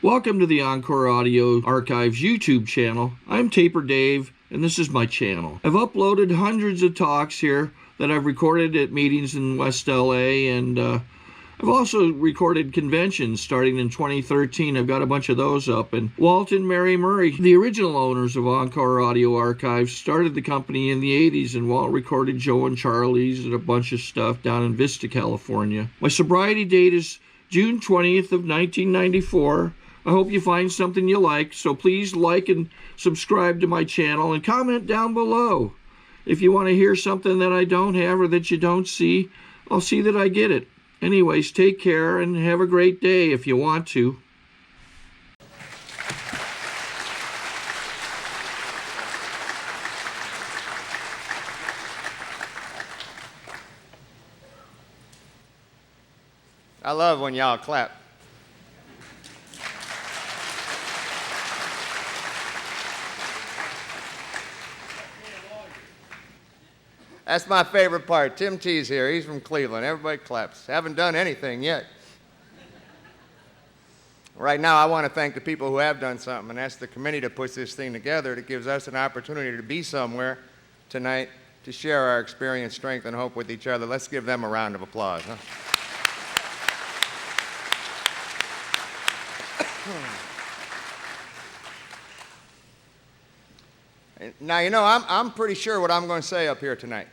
Welcome to the Encore Audio Archives YouTube channel. I'm Taper Dave, and this is my channel. I've uploaded hundreds of talks here that I've recorded at meetings in West LA, and I've also recorded conventions starting in 2013. I've got a bunch of those up. And Walt and Mary Murray, the original owners of Encore Audio Archives, started the company in the 80s, and Walt recorded Joe and Charlie's and a bunch of stuff down in Vista, California. My sobriety date is June 20th of 1994. I hope you find something you like, so please like and subscribe to my channel and comment down below. If you want to hear something that I don't have or that you don't see, I'll see that I get it. Anyways, take care and have a great day if you want to. I love when y'all clap. That's my favorite part. Tim T's here. He's from Cleveland. Everybody claps. Haven't done anything yet. Right now, I want to thank the people who have done something, and that's the committee that puts this thing together. It gives us an opportunity to be somewhere tonight to share our experience, strength, and hope with each other. Let's give them a round of applause. Huh? Now, you know, I'm pretty sure what I'm going to say up here tonight.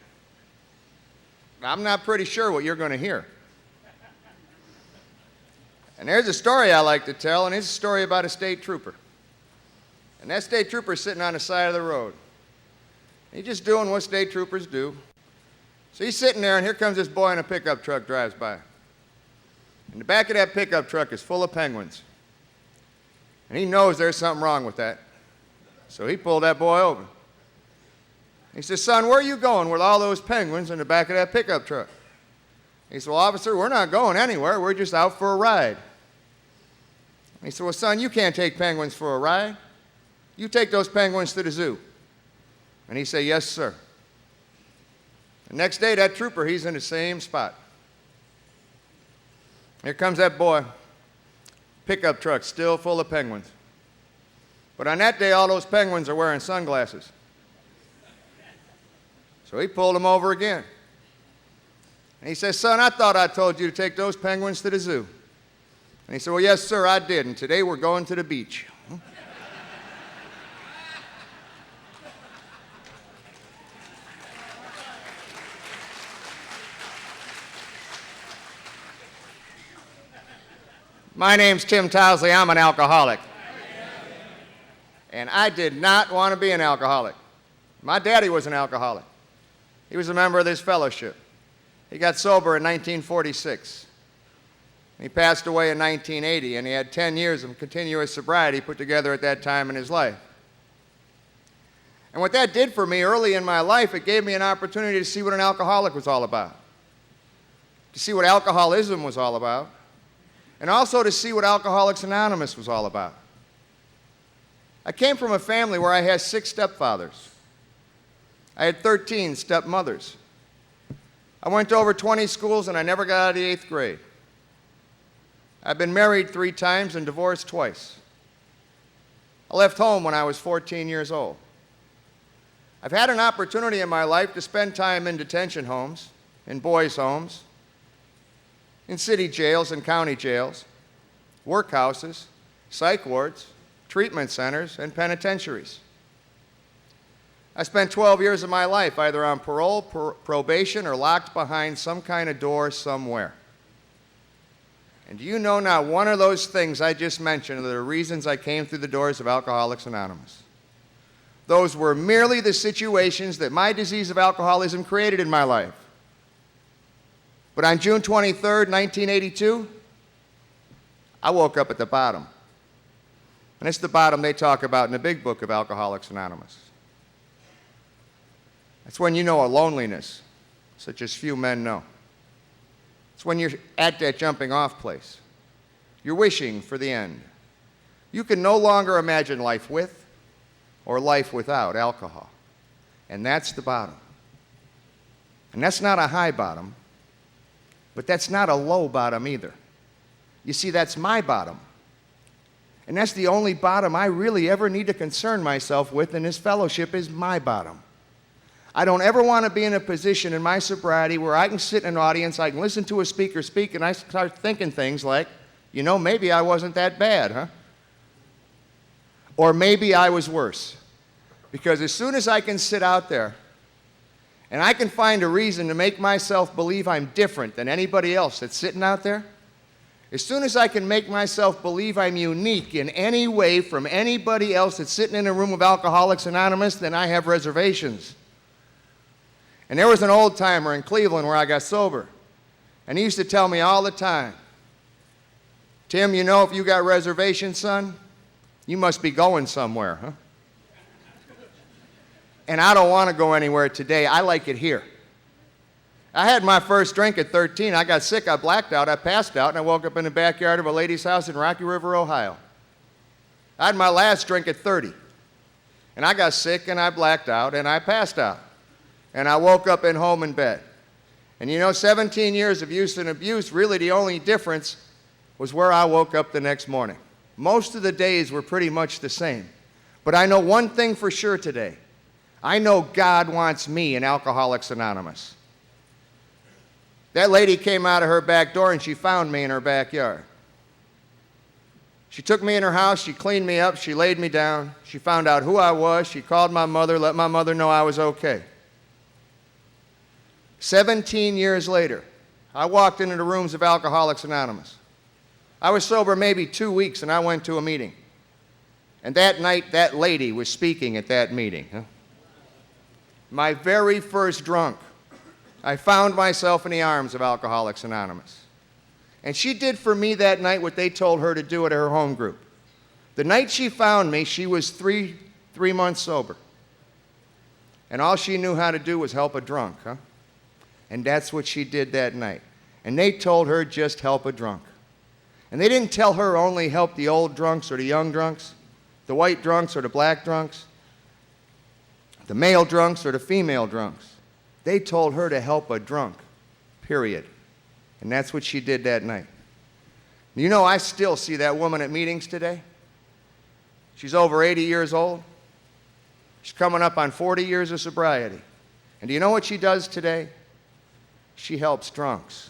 I'm not pretty sure what you're going to hear. And there's a story I like to tell, and it's a story about a state trooper. And that state trooper is sitting on the side of the road. He's just doing what state troopers do. So he's sitting there, and here comes this boy in a pickup truck drives by. And the back of that pickup truck is full of penguins. And he knows there's something wrong with that. So he pulled that boy over. He says, "Son, where are you going with all those penguins in the back of that pickup truck?" He said, "Well, officer, we're not going anywhere. We're just out for a ride." He said, "Well, son, you can't take penguins for a ride. You take those penguins to the zoo." And he said, "Yes, sir." The next day, that trooper, he's in the same spot. Here comes that boy. Pickup truck still full of penguins. But on that day, all those penguins are wearing sunglasses. So he pulled them over again. And he says, "Son, I thought I told you to take those penguins to the zoo." And he said, "Well, yes, sir, I did. And today we're going to the beach." My name's Tim Towsley. I'm an alcoholic. And I did not want to be an alcoholic. My daddy was an alcoholic. He was a member of this fellowship. He got sober in 1946. He passed away in 1980, and he had 10 years of continuous sobriety put together at that time in his life. And what that did for me early in my life, it gave me an opportunity to see what an alcoholic was all about, to see what alcoholism was all about, and also to see what Alcoholics Anonymous was all about. I came from a family where I had 6 stepfathers. I had 13 stepmothers. I went to over 20 schools, and I never got out of the 8th grade. I've been married 3 times and divorced twice. I left home when I was 14 years old. I've had an opportunity in my life to spend time in detention homes, in boys' homes, in city jails and county jails, workhouses, psych wards, treatment centers, and penitentiaries. I spent 12 years of my life either on parole, probation, or locked behind some kind of door somewhere. And do you know not one of those things I just mentioned are the reasons I came through the doors of Alcoholics Anonymous? Those were merely the situations that my disease of alcoholism created in my life. But on June 23rd, 1982, I woke up at the bottom. And it's the bottom they talk about in the big book of Alcoholics Anonymous. That's when you know a loneliness such as few men know. It's when you're at that jumping off place. You're wishing for the end. You can no longer imagine life with or life without alcohol. And that's the bottom. And that's not a high bottom, but that's not a low bottom either. You see, that's my bottom. And that's the only bottom I really ever need to concern myself with in this fellowship is my bottom. I don't ever want to be in a position in my sobriety where I can sit in an audience, I can listen to a speaker speak, and I start thinking things like, you know, maybe I wasn't that bad, huh? Or maybe I was worse. Because as soon as I can sit out there and I can find a reason to make myself believe I'm different than anybody else that's sitting out there, as soon as I can make myself believe I'm unique in any way from anybody else that's sitting in a room of Alcoholics Anonymous, then I have reservations. And there was an old timer in Cleveland where I got sober. And he used to tell me all the time, Tim, you know, if you got reservations, son, you must be going somewhere, huh? And I don't want to go anywhere today. I like it here. I had my first drink at 13. I got sick, I blacked out, I passed out, and I woke up in the backyard of a lady's house in Rocky River, Ohio. I had my last drink at 30. And I got sick, and I blacked out, and I passed out. And I woke up in home in bed. And you know, 17 years of use and abuse, really the only difference was where I woke up the next morning. Most of the days were pretty much the same. But I know one thing for sure today. I know God wants me in Alcoholics Anonymous. That lady came out of her back door and she found me in her backyard. She took me in her house, she cleaned me up, she laid me down, she found out who I was, she called my mother, let my mother know I was okay. 17 years later, I walked into the rooms of Alcoholics Anonymous. I was sober maybe 2 weeks and I went to a meeting. And that night, that lady was speaking at that meeting. My very first drunk. I found myself in the arms of Alcoholics Anonymous. And she did for me that night what they told her to do at her home group. The night she found me, she was three months sober. And all she knew how to do was help a drunk, huh? And that's what she did that night. And they told her just help a drunk. And they didn't tell her only help the old drunks or the young drunks, the white drunks or the black drunks, the male drunks or the female drunks. They told her to help a drunk, period. And that's what she did that night. You know, I still see that woman at meetings today. She's over 80 years old. She's coming up on 40 years of sobriety. And do you know what she does today? She helps drunks.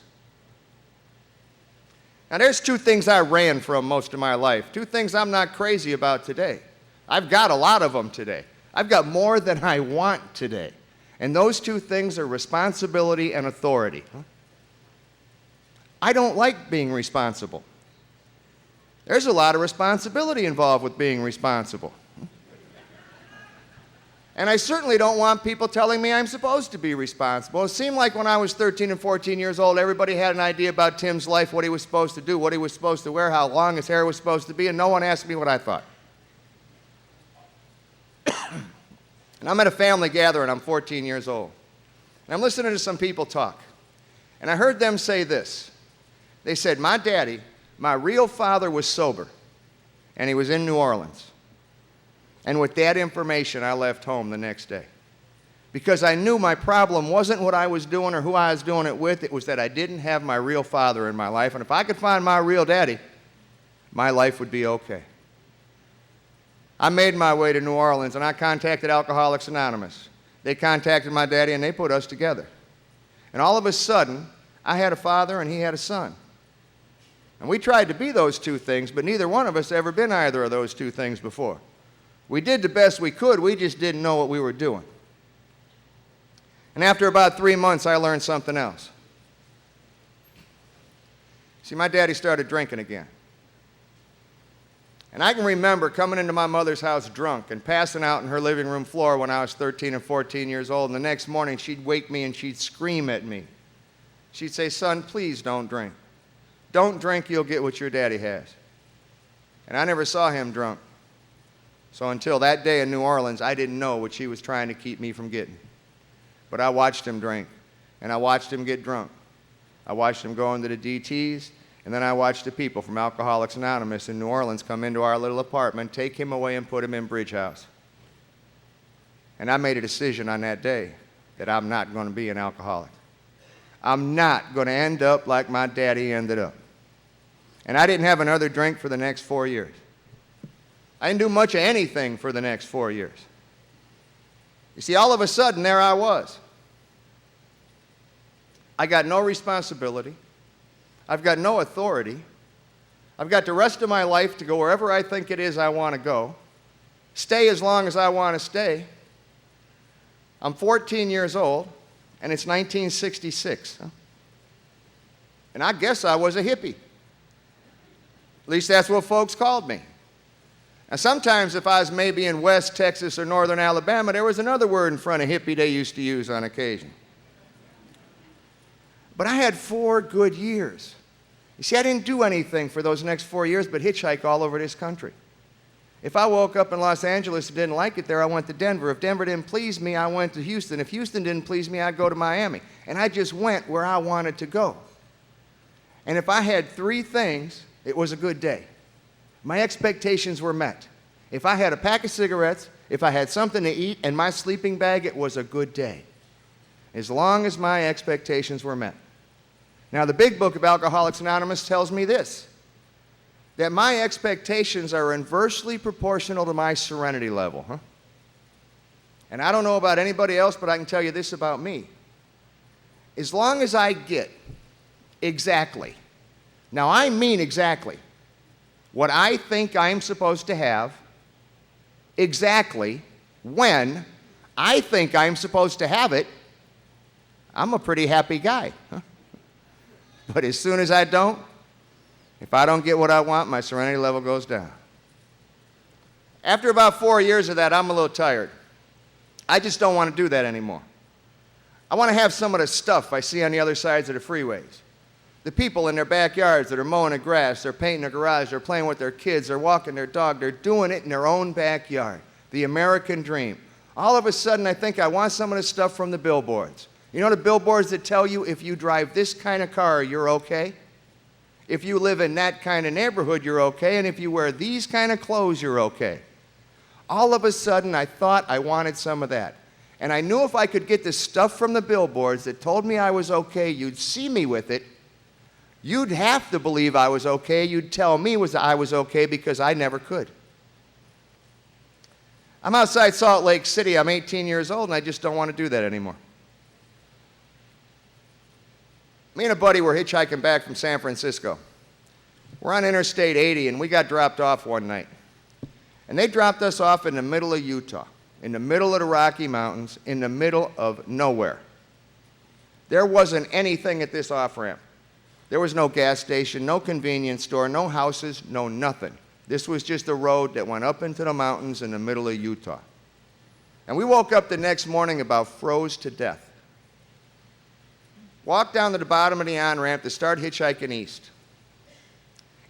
Now, there's two things I ran from most of my life, two things I'm not crazy about today. I've got a lot of them today. I've got more than I want today. And those two things are responsibility and authority. I don't like being responsible. There's a lot of responsibility involved with being responsible. And I certainly don't want people telling me I'm supposed to be responsible. It seemed like when I was 13 and 14 years old, everybody had an idea about Tim's life, what he was supposed to do, what he was supposed to wear, how long his hair was supposed to be, and no one asked me what I thought. And I'm at a family gathering, I'm 14 years old. And I'm listening to some people talk. And I heard them say this. They said, my daddy, my real father was sober, and he was in New Orleans. And with that information, I left home the next day. Because I knew my problem wasn't what I was doing or who I was doing it with. It was that I didn't have my real father in my life. And if I could find my real daddy, my life would be okay. I made my way to New Orleans, and I contacted Alcoholics Anonymous. They contacted my daddy, and they put us together. And all of a sudden, I had a father, and he had a son. And we tried to be those two things, but neither one of us ever been either of those two things before. We did the best we could, we just didn't know what we were doing. And after about 3 months, I learned something else. See, my daddy started drinking again. And I can remember coming into my mother's house drunk and passing out in her living room floor when I was 13 and 14 years old. And the next morning, she'd wake me and she'd scream at me. She'd say, son, please don't drink. Don't drink, you'll get what your daddy has. And I never saw him drunk. So until that day in New Orleans, I didn't know what she was trying to keep me from getting. But I watched him drink, and I watched him get drunk. I watched him go into the DTs, and then I watched the people from Alcoholics Anonymous in New Orleans come into our little apartment, take him away, and put him in Bridge House. And I made a decision on that day that I'm not going to be an alcoholic. I'm not going to end up like my daddy ended up. And I didn't have another drink for the next 4 years. I didn't do much of anything for the next 4 years. You see, all of a sudden, there I was. I got no responsibility. I've got no authority. I've got the rest of my life to go wherever I think it is I want to go, stay as long as I want to stay. I'm 14 years old, and it's 1966. And I guess I was a hippie. At least that's what folks called me. And sometimes if I was maybe in West Texas or Northern Alabama, there was another word in front of hippie they used to use on occasion. But I had 4 good years. You see, I didn't do anything for those next 4 years but hitchhike all over this country. If I woke up in Los Angeles and didn't like it there, I went to Denver. If Denver didn't please me, I went to Houston. If Houston didn't please me, I'd go to Miami. And I just went where I wanted to go. And if I had 3 things, it was a good day. My expectations were met. If I had a pack of cigarettes, if I had something to eat, and my sleeping bag, it was a good day. As long as my expectations were met. Now, the big book of Alcoholics Anonymous tells me this, that my expectations are inversely proportional to my serenity level. And I don't know about anybody else, but I can tell you this about me. As long as I get exactly, now I mean exactly, what I think I'm supposed to have, exactly when I think I'm supposed to have it, I'm a pretty happy guy. But as soon as I don't, if I don't get what I want, my serenity level goes down. After about 4 years of that, I'm a little tired. I just don't want to do that anymore. I want to have some of the stuff I see on the other sides of the freeways. The people in their backyards that are mowing the grass, they're painting their garage, they're playing with their kids, they're walking their dog, they're doing it in their own backyard. The American dream. All of a sudden, I think I want some of the stuff from the billboards. You know the billboards that tell you if you drive this kind of car, you're okay? If you live in that kind of neighborhood, you're okay, and if you wear these kind of clothes, you're okay. All of a sudden, I thought I wanted some of that. And I knew if I could get the stuff from the billboards that told me I was okay, you'd see me with it. You'd have to believe I was okay. You'd tell me I was okay because I never could. I'm outside Salt Lake City. I'm 18 years old, and I just don't want to do that anymore. Me and a buddy were hitchhiking back from San Francisco. We're on Interstate 80, and we got dropped off one night. And they dropped us off in the middle of Utah, in the middle of the Rocky Mountains, in the middle of nowhere. There wasn't anything at this off-ramp. There was no gas station, no convenience store, no houses, no nothing. This was just a road that went up into the mountains in the middle of Utah. And we woke up the next morning about froze to death. Walked down to the bottom of the on-ramp to start hitchhiking east.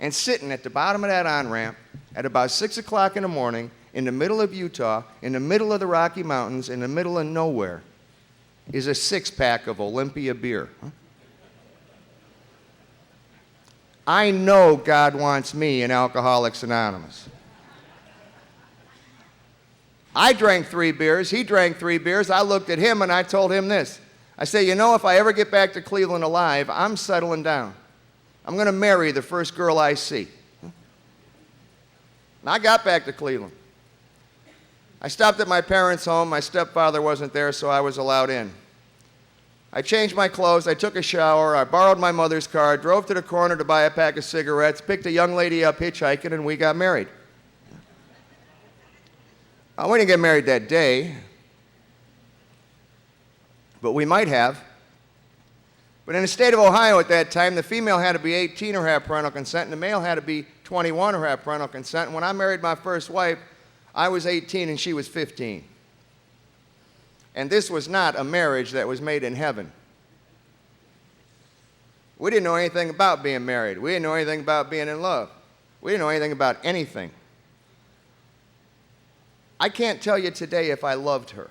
And sitting at the bottom of that on-ramp at about 6 o'clock in the morning in the middle of Utah, in the middle of the Rocky Mountains, in the middle of nowhere, is a 6-pack of Olympia beer. I know God wants me in Alcoholics Anonymous. I drank 3 beers. He drank 3 beers. I looked at him and I told him this. I said, you know, if I ever get back to Cleveland alive, I'm settling down. I'm going to marry the first girl I see. And I got back to Cleveland. I stopped at my parents' home. My stepfather wasn't there, so I was allowed in. I changed my clothes, I took a shower, I borrowed my mother's car, drove to the corner to buy a pack of cigarettes, picked a young lady up hitchhiking, and we got married. We didn't get married that day, but we might have. But in the state of Ohio at that time, the female had to be 18 or have parental consent, and the male had to be 21 or have parental consent. And when I married my first wife, I was 18 and she was 15. And this was not a marriage that was made in heaven. We didn't know anything about being married. We didn't know anything about being in love. We didn't know anything about anything. I can't tell you today if I loved her.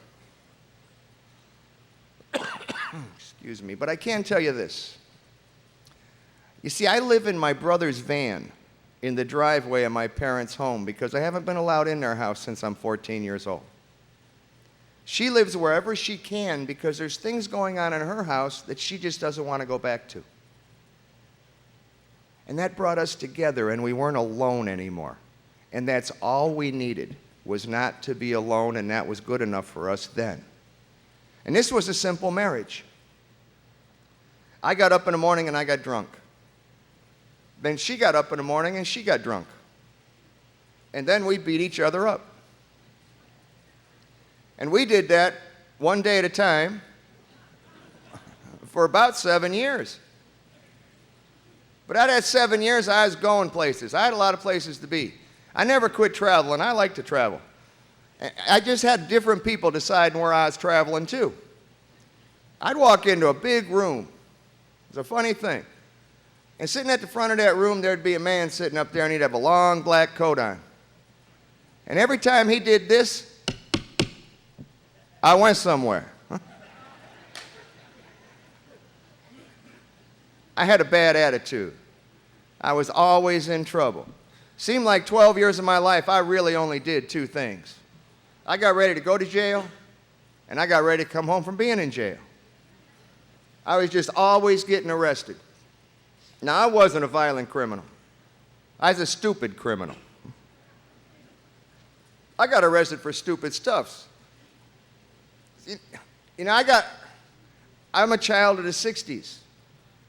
Excuse me, but I can tell you this. You see, I live in my brother's van in the driveway of my parents' home because I haven't been allowed in their house since I'm 14 years old. She lives wherever she can because there's things going on in her house that she just doesn't want to go back to. And that brought us together, and we weren't alone anymore. And that's all we needed, was not to be alone, and that was good enough for us then. And this was a simple marriage. I got up in the morning and I got drunk. Then she got up in the morning and she got drunk. And then we beat each other up. And we did that one day at a time for about 7 years. But out of that 7 years, I was going places. I had a lot of places to be. I never quit traveling. I like to travel. I just had different people deciding where I was traveling to. I'd walk into a big room. It's a funny thing. And sitting at the front of that room, there'd be a man sitting up there, and he'd have a long black coat on. And every time he did this, I went somewhere. I had a bad attitude. I was always in trouble. Seemed like 12 years of my life, I really only did two things. I got ready to go to jail, and I got ready to come home from being in jail. I was just always getting arrested. Now, I wasn't a violent criminal. I was a stupid criminal. I got arrested for stupid stuff. You know, I'm a child of the 60s.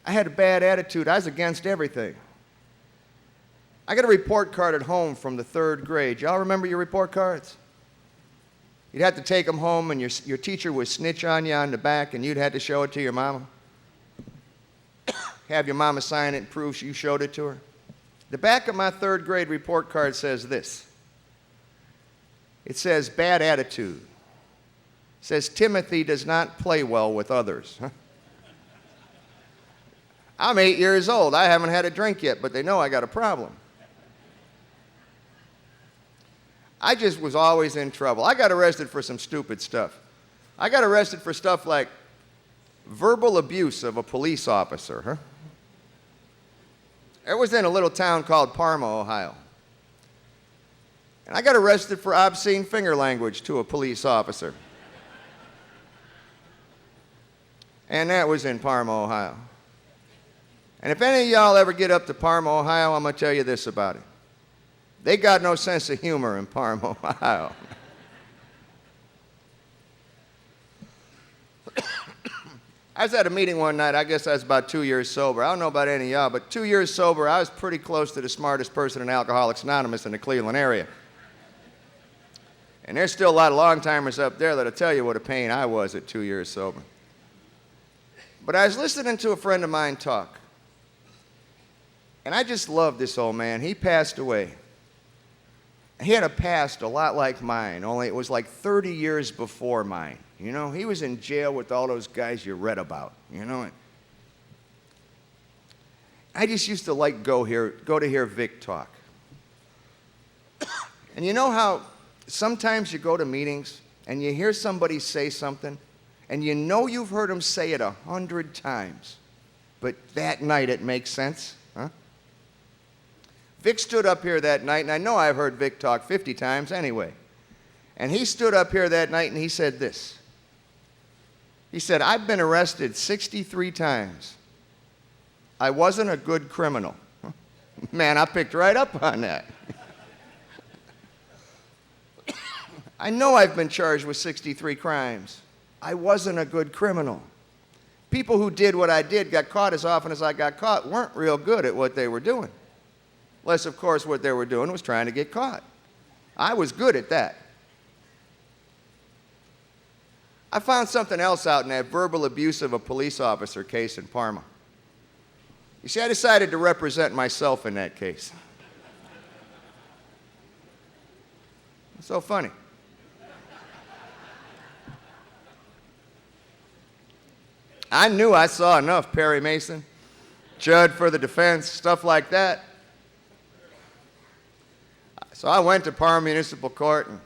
I had a bad attitude. I was against everything. I got a report card at home from the 3rd grade. Y'all remember your report cards? You'd have to take them home, and your teacher would snitch on you on the back, and you'd have to show it to your mama. Have your mama sign it and prove you showed it to her. The back of my 3rd grade report card says this. It says, bad attitude. It says, Timothy does not play well with others. I'm 8 years old. I haven't had a drink yet, but they know I got a problem. I just was always in trouble. I got arrested for some stupid stuff. I got arrested for stuff like verbal abuse of a police officer. Huh? It was in a little town called Parma, Ohio. And I got arrested for obscene finger language to a police officer. And that was in Parma, Ohio. And if any of y'all ever get up to Parma, Ohio, I'm going to tell you this about it. They got no sense of humor in Parma, Ohio. I was at a meeting one night. I guess I was about 2 years sober. I don't know about any of y'all, but 2 years sober, I was pretty close to the smartest person in Alcoholics Anonymous in the Cleveland area. And there's still a lot of long-timers up there that'll tell you what a pain I was at 2 years sober. But I was listening to a friend of mine talk. And I just loved this old man. He passed away. He had a past a lot like mine, only it was like 30 years before mine. You know, he was in jail with all those guys you read about, you know. I just used to like go to hear Vic talk. And you know how sometimes you go to meetings and you hear somebody say something and you know you've heard them say it 100 times, but that night it makes sense, huh? Vic stood up here that night, and I know I've heard Vic talk 50 times anyway. And he stood up here that night and he said this. He said, I've been arrested 63 times. I wasn't a good criminal. Man, I picked right up on that. I know I've been charged with 63 crimes. I wasn't a good criminal. People who did what I did, got caught as often as I got caught, weren't real good at what they were doing. Unless, of course, what they were doing was trying to get caught. I was good at that. I found something else out in that verbal abuse of a police officer case in Parma. You see, I decided to represent myself in that case. It's so funny. I knew I saw enough Perry Mason, Judd for the defense, stuff like that. So I went to Parma Municipal Court, and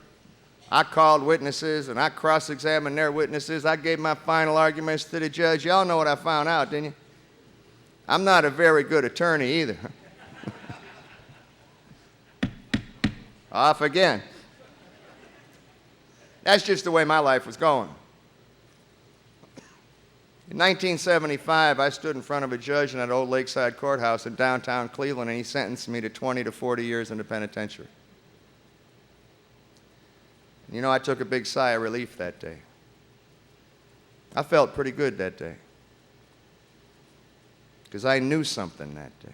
I called witnesses, and I cross-examined their witnesses. I gave my final arguments to the judge. Y'all know what I found out, didn't you? I'm not a very good attorney either. Off again. That's just the way my life was going. In 1975, I stood in front of a judge in that old Lakeside courthouse in downtown Cleveland, and he sentenced me to 20 to 40 years in the penitentiary. You know, I took a big sigh of relief that day. I felt pretty good that day because I knew something that day.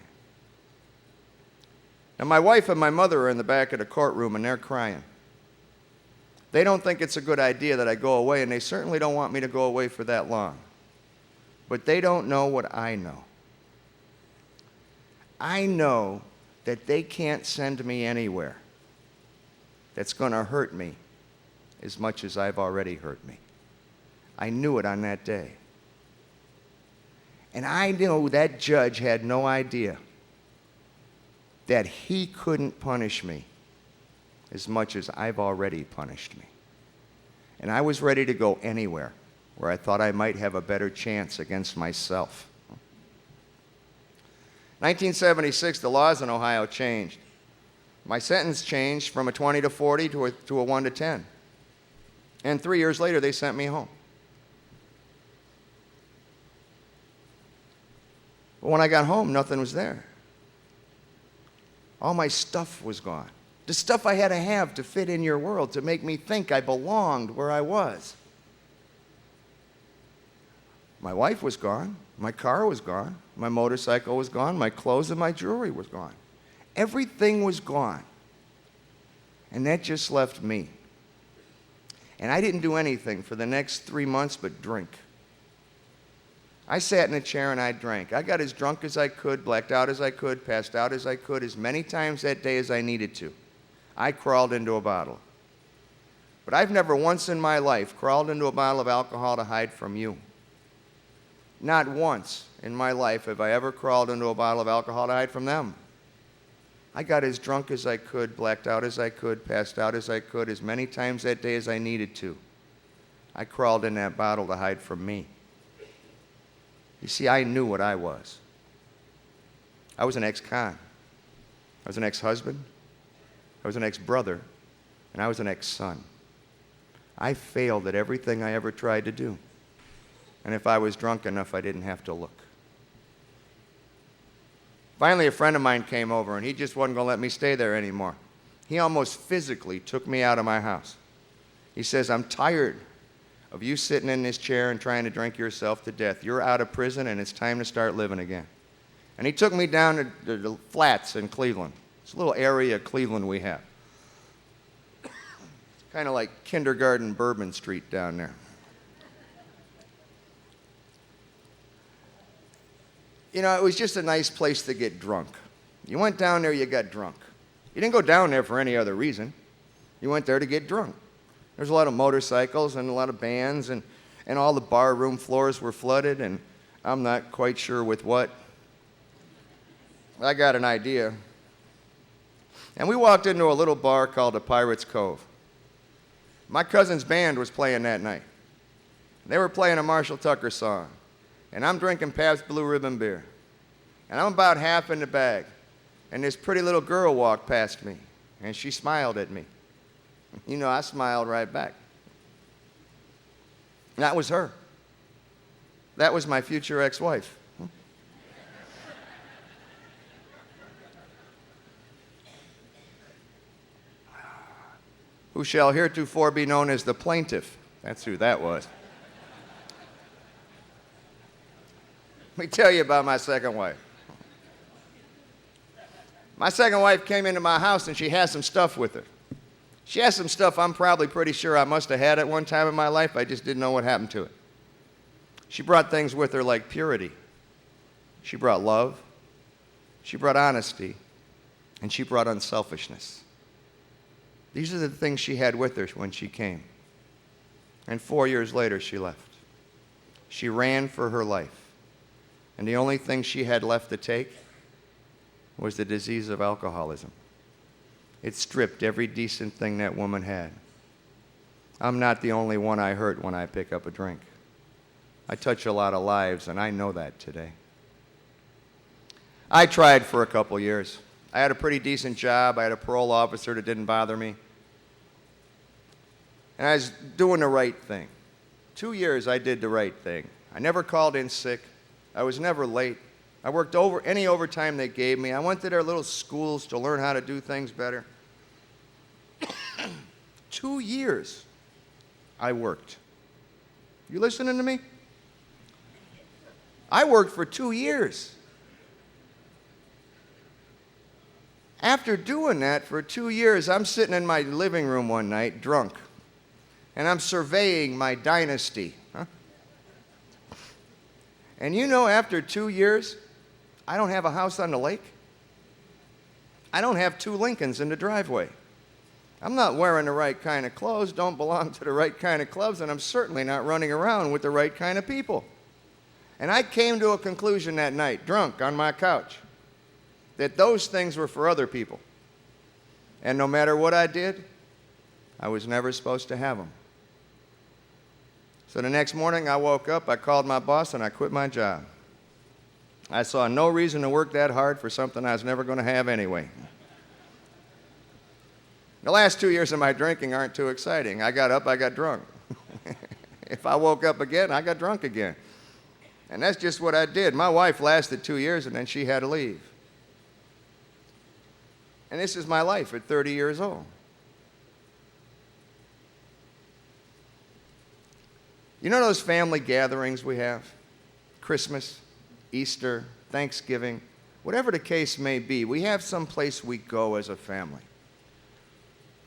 Now, my wife and my mother are in the back of the courtroom, and they're crying. They don't think it's a good idea that I go away, and they certainly don't want me to go away for that long. But they don't know what I know. I know that they can't send me anywhere that's going to hurt me as much as I've already hurt me. I knew it on that day. And I know that judge had no idea that he couldn't punish me as much as I've already punished me. And I was ready to go anywhere where I thought I might have a better chance against myself. 1976, the laws in Ohio changed. My sentence changed from a 20 to 40 to a 1 to 10. And 3 years later, they sent me home. But when I got home, nothing was there. All my stuff was gone. The stuff I had to have to fit in your world, to make me think I belonged where I was. My wife was gone. My car was gone. My motorcycle was gone. My clothes and my jewelry was gone. Everything was gone. And that just left me. And I didn't do anything for the next 3 months but drink. I sat in a chair and I drank. I got as drunk as I could, blacked out as I could, passed out as I could, as many times that day as I needed to. I crawled into a bottle. But I've never once in my life crawled into a bottle of alcohol to hide from you. Not once in my life have I ever crawled into a bottle of alcohol to hide from them. I got as drunk as I could, blacked out as I could, passed out as I could, as many times that day as I needed to. I crawled in that bottle to hide from me. You see, I knew what I was. I was an ex-con. I was an ex-husband. I was an ex-brother. And I was an ex-son. I failed at everything I ever tried to do. And if I was drunk enough, I didn't have to look. Finally, a friend of mine came over, and he just wasn't going to let me stay there anymore. He almost physically took me out of my house. He says, "I'm tired of you sitting in this chair and trying to drink yourself to death. You're out of prison, and it's time to start living again." And he took me down to the flats in Cleveland. It's a little area of Cleveland we have. It's kind of like Kindergarten Bourbon Street down there. You know, it was just a nice place to get drunk. You went down there, you got drunk. You didn't go down there for any other reason. You went there to get drunk. There's a lot of motorcycles and a lot of bands, and all the bar room floors were flooded, and I'm not quite sure with what. I got an idea. And we walked into a little bar called the Pirates Cove. My cousin's band was playing that night. They were playing a Marshall Tucker song. And I'm drinking Pabst Blue Ribbon beer. And I'm about half in the bag. And this pretty little girl walked past me. And she smiled at me. You know, I smiled right back. And that was her. That was my future ex-wife. Who shall heretofore be known as the plaintiff. That's who that was. Let me tell you about my second wife. My second wife came into my house and she had some stuff with her. She had some stuff I'm probably pretty sure I must have had at one time in my life. I just didn't know what happened to it. She brought things with her like purity. She brought love. She brought honesty. And she brought unselfishness. These are the things she had with her when she came. And 4 years later, she left. She ran for her life. And the only thing she had left to take was the disease of alcoholism. It stripped every decent thing that woman had. I'm not the only one I hurt when I pick up a drink. I touch a lot of lives, and I know that today. I tried for a couple years. I had a pretty decent job. I had a parole officer that didn't bother me. And I was doing the right thing. 2 years I did the right thing. I never called in sick. I was never late. I worked any overtime they gave me. I went to their little schools to learn how to do things better. 2 years I worked. You listening to me? I worked for 2 years. After doing that for 2 years, I'm sitting in my living room one night, drunk, and I'm surveying my dynasty. And you know, after 2 years, I don't have a house on the lake. I don't have 2 Lincolns in the driveway. I'm not wearing the right kind of clothes, don't belong to the right kind of clubs, and I'm certainly not running around with the right kind of people. And I came to a conclusion that night, drunk on my couch, that those things were for other people. And no matter what I did, I was never supposed to have them. So the next morning I woke up, I called my boss, and I quit my job. I saw no reason to work that hard for something I was never going to have anyway. The last 2 years of my drinking aren't too exciting. I got up, I got drunk. If I woke up again, I got drunk again. And that's just what I did. My wife lasted 2 years, and then she had to leave. And this is my life at 30 years old. You know those family gatherings we have? Christmas, Easter, Thanksgiving, whatever the case may be, we have some place we go as a family.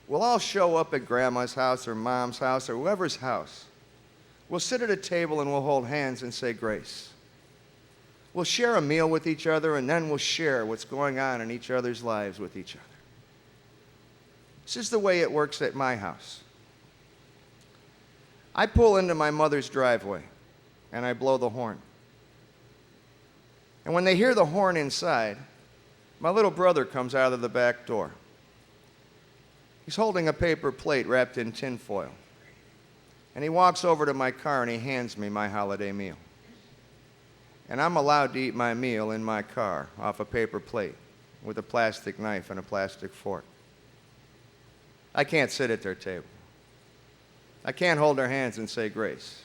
We'll all show up at grandma's house or mom's house or whoever's house. We'll sit at a table and we'll hold hands and say grace. We'll share a meal with each other, and then we'll share what's going on in each other's lives with each other. This is the way it works at my house. I pull into my mother's driveway, and I blow the horn. And when they hear the horn inside, my little brother comes out of the back door. He's holding a paper plate wrapped in tin foil. And he walks over to my car and he hands me my holiday meal. And I'm allowed to eat my meal in my car off a paper plate with a plastic knife and a plastic fork. I can't sit at their table. I can't hold their hands and say grace.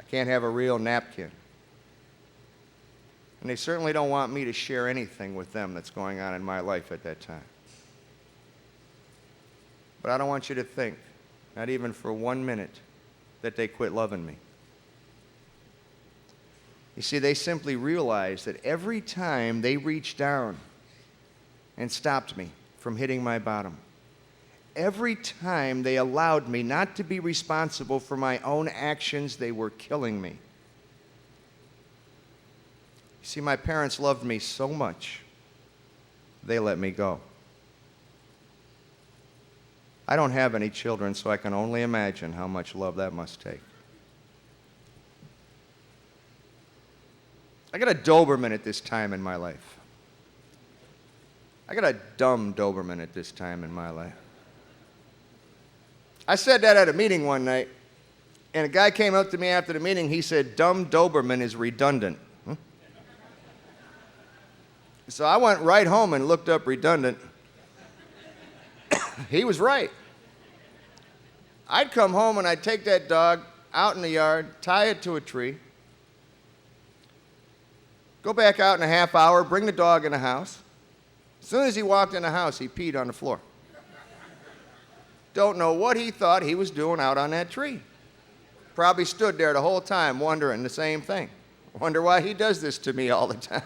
I can't have a real napkin. And they certainly don't want me to share anything with them that's going on in my life at that time. But I don't want you to think, not even for 1 minute, that they quit loving me. You see, they simply realized that every time they reached down and stopped me from hitting my bottom, every time they allowed me not to be responsible for my own actions, they were killing me. You see, my parents loved me so much, they let me go. I don't have any children, so I can only imagine how much love that must take. I got a Doberman at this time in my life. I got a dumb Doberman at this time in my life. I said that at a meeting one night, and a guy came up to me after the meeting. He said, "Dumb Doberman is redundant." So I went right home and looked up redundant. He was right. I'd come home and I'd take that dog out in the yard, tie it to a tree, go back out in a half hour, bring the dog in the house. As soon as he walked in the house, he peed on the floor. Don't know what he thought he was doing out on that tree. Probably stood there the whole time wondering the same thing. Wonder why he does this to me all the time.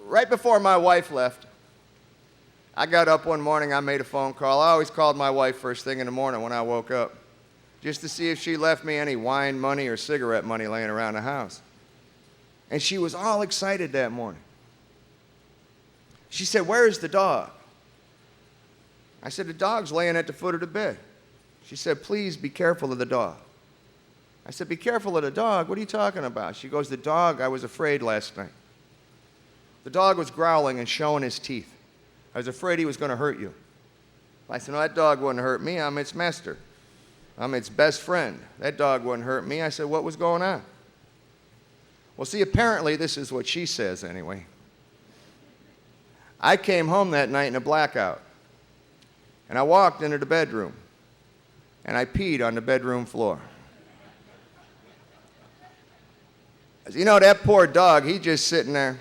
Right before my wife left, I got up one morning, I made a phone call. I always called my wife first thing in the morning when I woke up, just to see if she left me any wine money or cigarette money laying around the house. And she was all excited that morning. She said, "Where's the dog?" I said, "The dog's laying at the foot of the bed." She said, "Please be careful of the dog." I said, "Be careful of the dog? What are you talking about?" She goes, "The dog, I was afraid last night. The dog was growling and showing his teeth. I was afraid he was going to hurt you." I said, "No, that dog wouldn't hurt me. I'm its master. I'm its best friend. That dog wouldn't hurt me." I said, "What was going on?" Well, see, apparently this is what she says anyway. I came home that night in a blackout, and I walked into the bedroom, and I peed on the bedroom floor. You know, that poor dog, he's just sitting there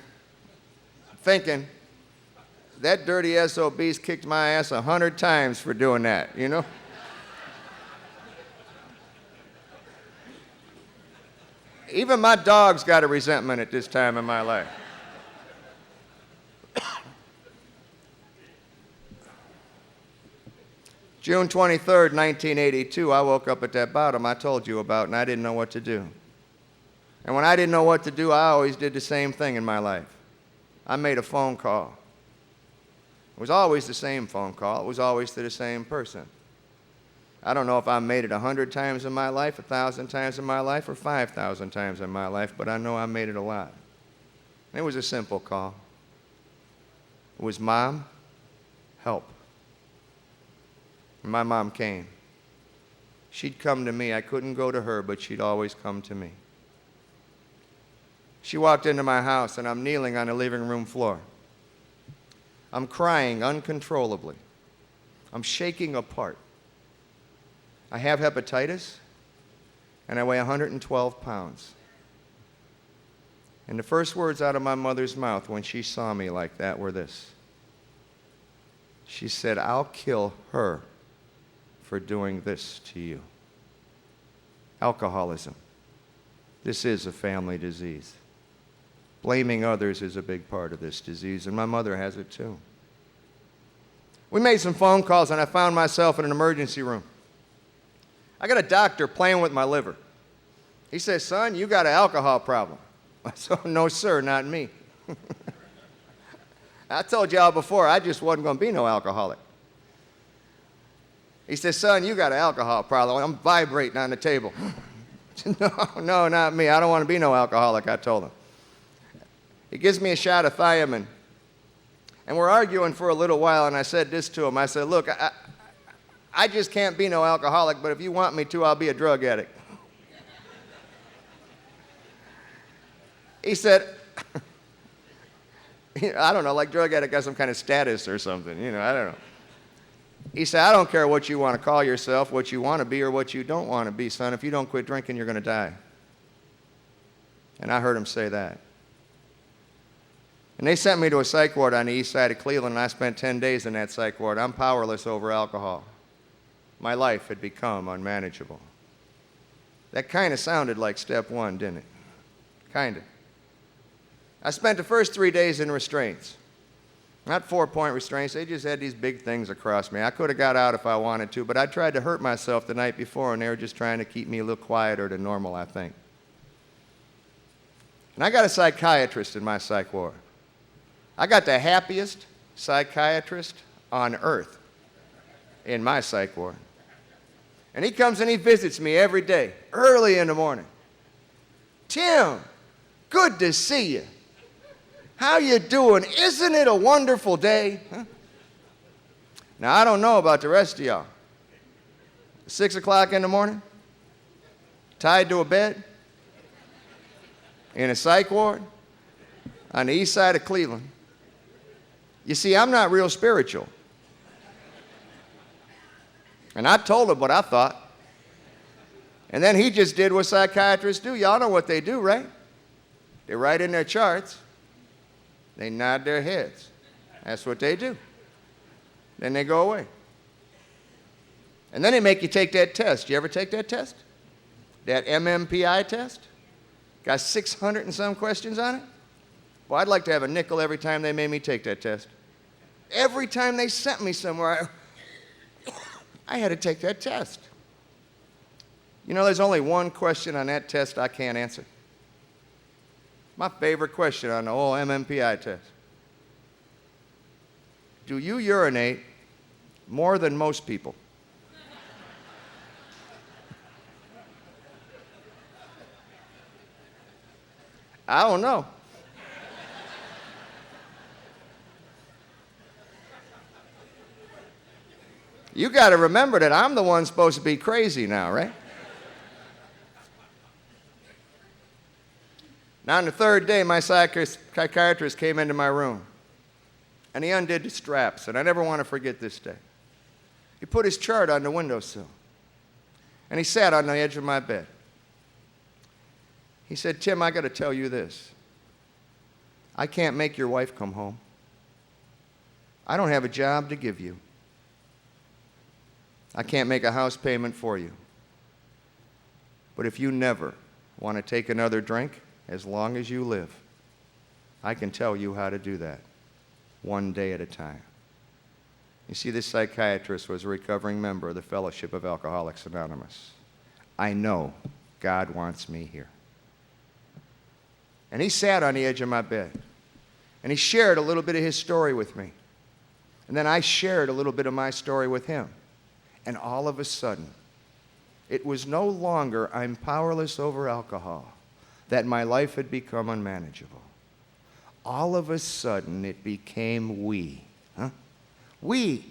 thinking, that dirty SOB's kicked my ass 100 times for doing that, you know? Even my dog's got a resentment at this time in my life. June 23rd, 1982, I woke up at that bottom I told you about, and I didn't know what to do. And when I didn't know what to do, I always did the same thing in my life. I made a phone call. It was always the same phone call. It was always to the same person. I don't know if I made it 100 times in my life, 1,000 times in my life, or 5,000 times in my life, but I know I made it a lot. It was a simple call. It was, Mom, help. And my mom came. She'd come to me. I couldn't go to her, but she'd always come to me. She walked into my house, and I'm kneeling on the living room floor. I'm crying uncontrollably. I'm shaking apart. I have hepatitis, and I weigh 112 pounds. And the first words out of my mother's mouth when she saw me like that were this. She said, I'll kill her for doing this to you. Alcoholism. This is a family disease. Blaming others is a big part of this disease, and my mother has it too. We made some phone calls, and I found myself in an emergency room. I got a doctor playing with my liver. He says, son, you got an alcohol problem. I said, no, sir, not me. I told y'all before, I just wasn't going to be no alcoholic. He says, son, you got an alcohol problem. I'm vibrating on the table. No, not me. I don't want to be no alcoholic, I told him. He gives me a shot of thiamine. And we're arguing for a little while, and I said this to him. I said, look, I just can't be no alcoholic, but if you want me to, I'll be a drug addict. He said, I don't know, like drug addict got some kind of status or something, you know, I don't know. He said, I don't care what you want to call yourself, what you want to be or what you don't want to be, son. If you don't quit drinking, you're going to die. And I heard him say that. And they sent me to a psych ward on the east side of Cleveland, and I spent 10 days in that psych ward. I'm powerless over alcohol. My life had become unmanageable. That kind of sounded like step one, didn't it? Kind of. I spent the first 3 days in restraints. Not 4-point restraints. They just had these big things across me. I could have got out if I wanted to, but I tried to hurt myself the night before, and they were just trying to keep me a little quieter than normal, I think. And I got a psychiatrist in my psych ward. I got the happiest psychiatrist on earth in my psych ward. And he comes and he visits me every day, early in the morning. Tim, good to see you. How you doing? Isn't it a wonderful day? Huh? Now, I don't know about the rest of y'all. 6 o'clock in the morning, tied to a bed, in a psych ward, on the east side of Cleveland. You see, I'm not real spiritual. And I told him what I thought. And then he just did what psychiatrists do. Y'all know what they do, right? They write in their charts. They nod their heads. That's what they do. Then they go away. And then they make you take that test. You ever take that test? That MMPI test? Got 600 and some questions on it? Well, I'd like to have a nickel every time they made me take that test. Every time they sent me somewhere, I had to take that test. You know, there's only one question on that test I can't answer. My favorite question on the whole MMPI test. Do you urinate more than most people? I don't know. You got to remember that I'm the one supposed to be crazy now, right? Now, on the third day, my psychiatrist came into my room, and he undid the straps, and I never want to forget this day. He put his chart on the windowsill, and he sat on the edge of my bed. He said, Tim, I got to tell you this. I can't make your wife come home. I don't have a job to give you. I can't make a house payment for you. But if you never want to take another drink as long as you live, I can tell you how to do that, one day at a time. You see, this psychiatrist was a recovering member of the Fellowship of Alcoholics Anonymous. I know God wants me here. And he sat on the edge of my bed, and he shared a little bit of his story with me. And then I shared a little bit of my story with him. And all of a sudden, it was no longer I'm powerless over alcohol, that my life had become unmanageable. All of a sudden, it became we. We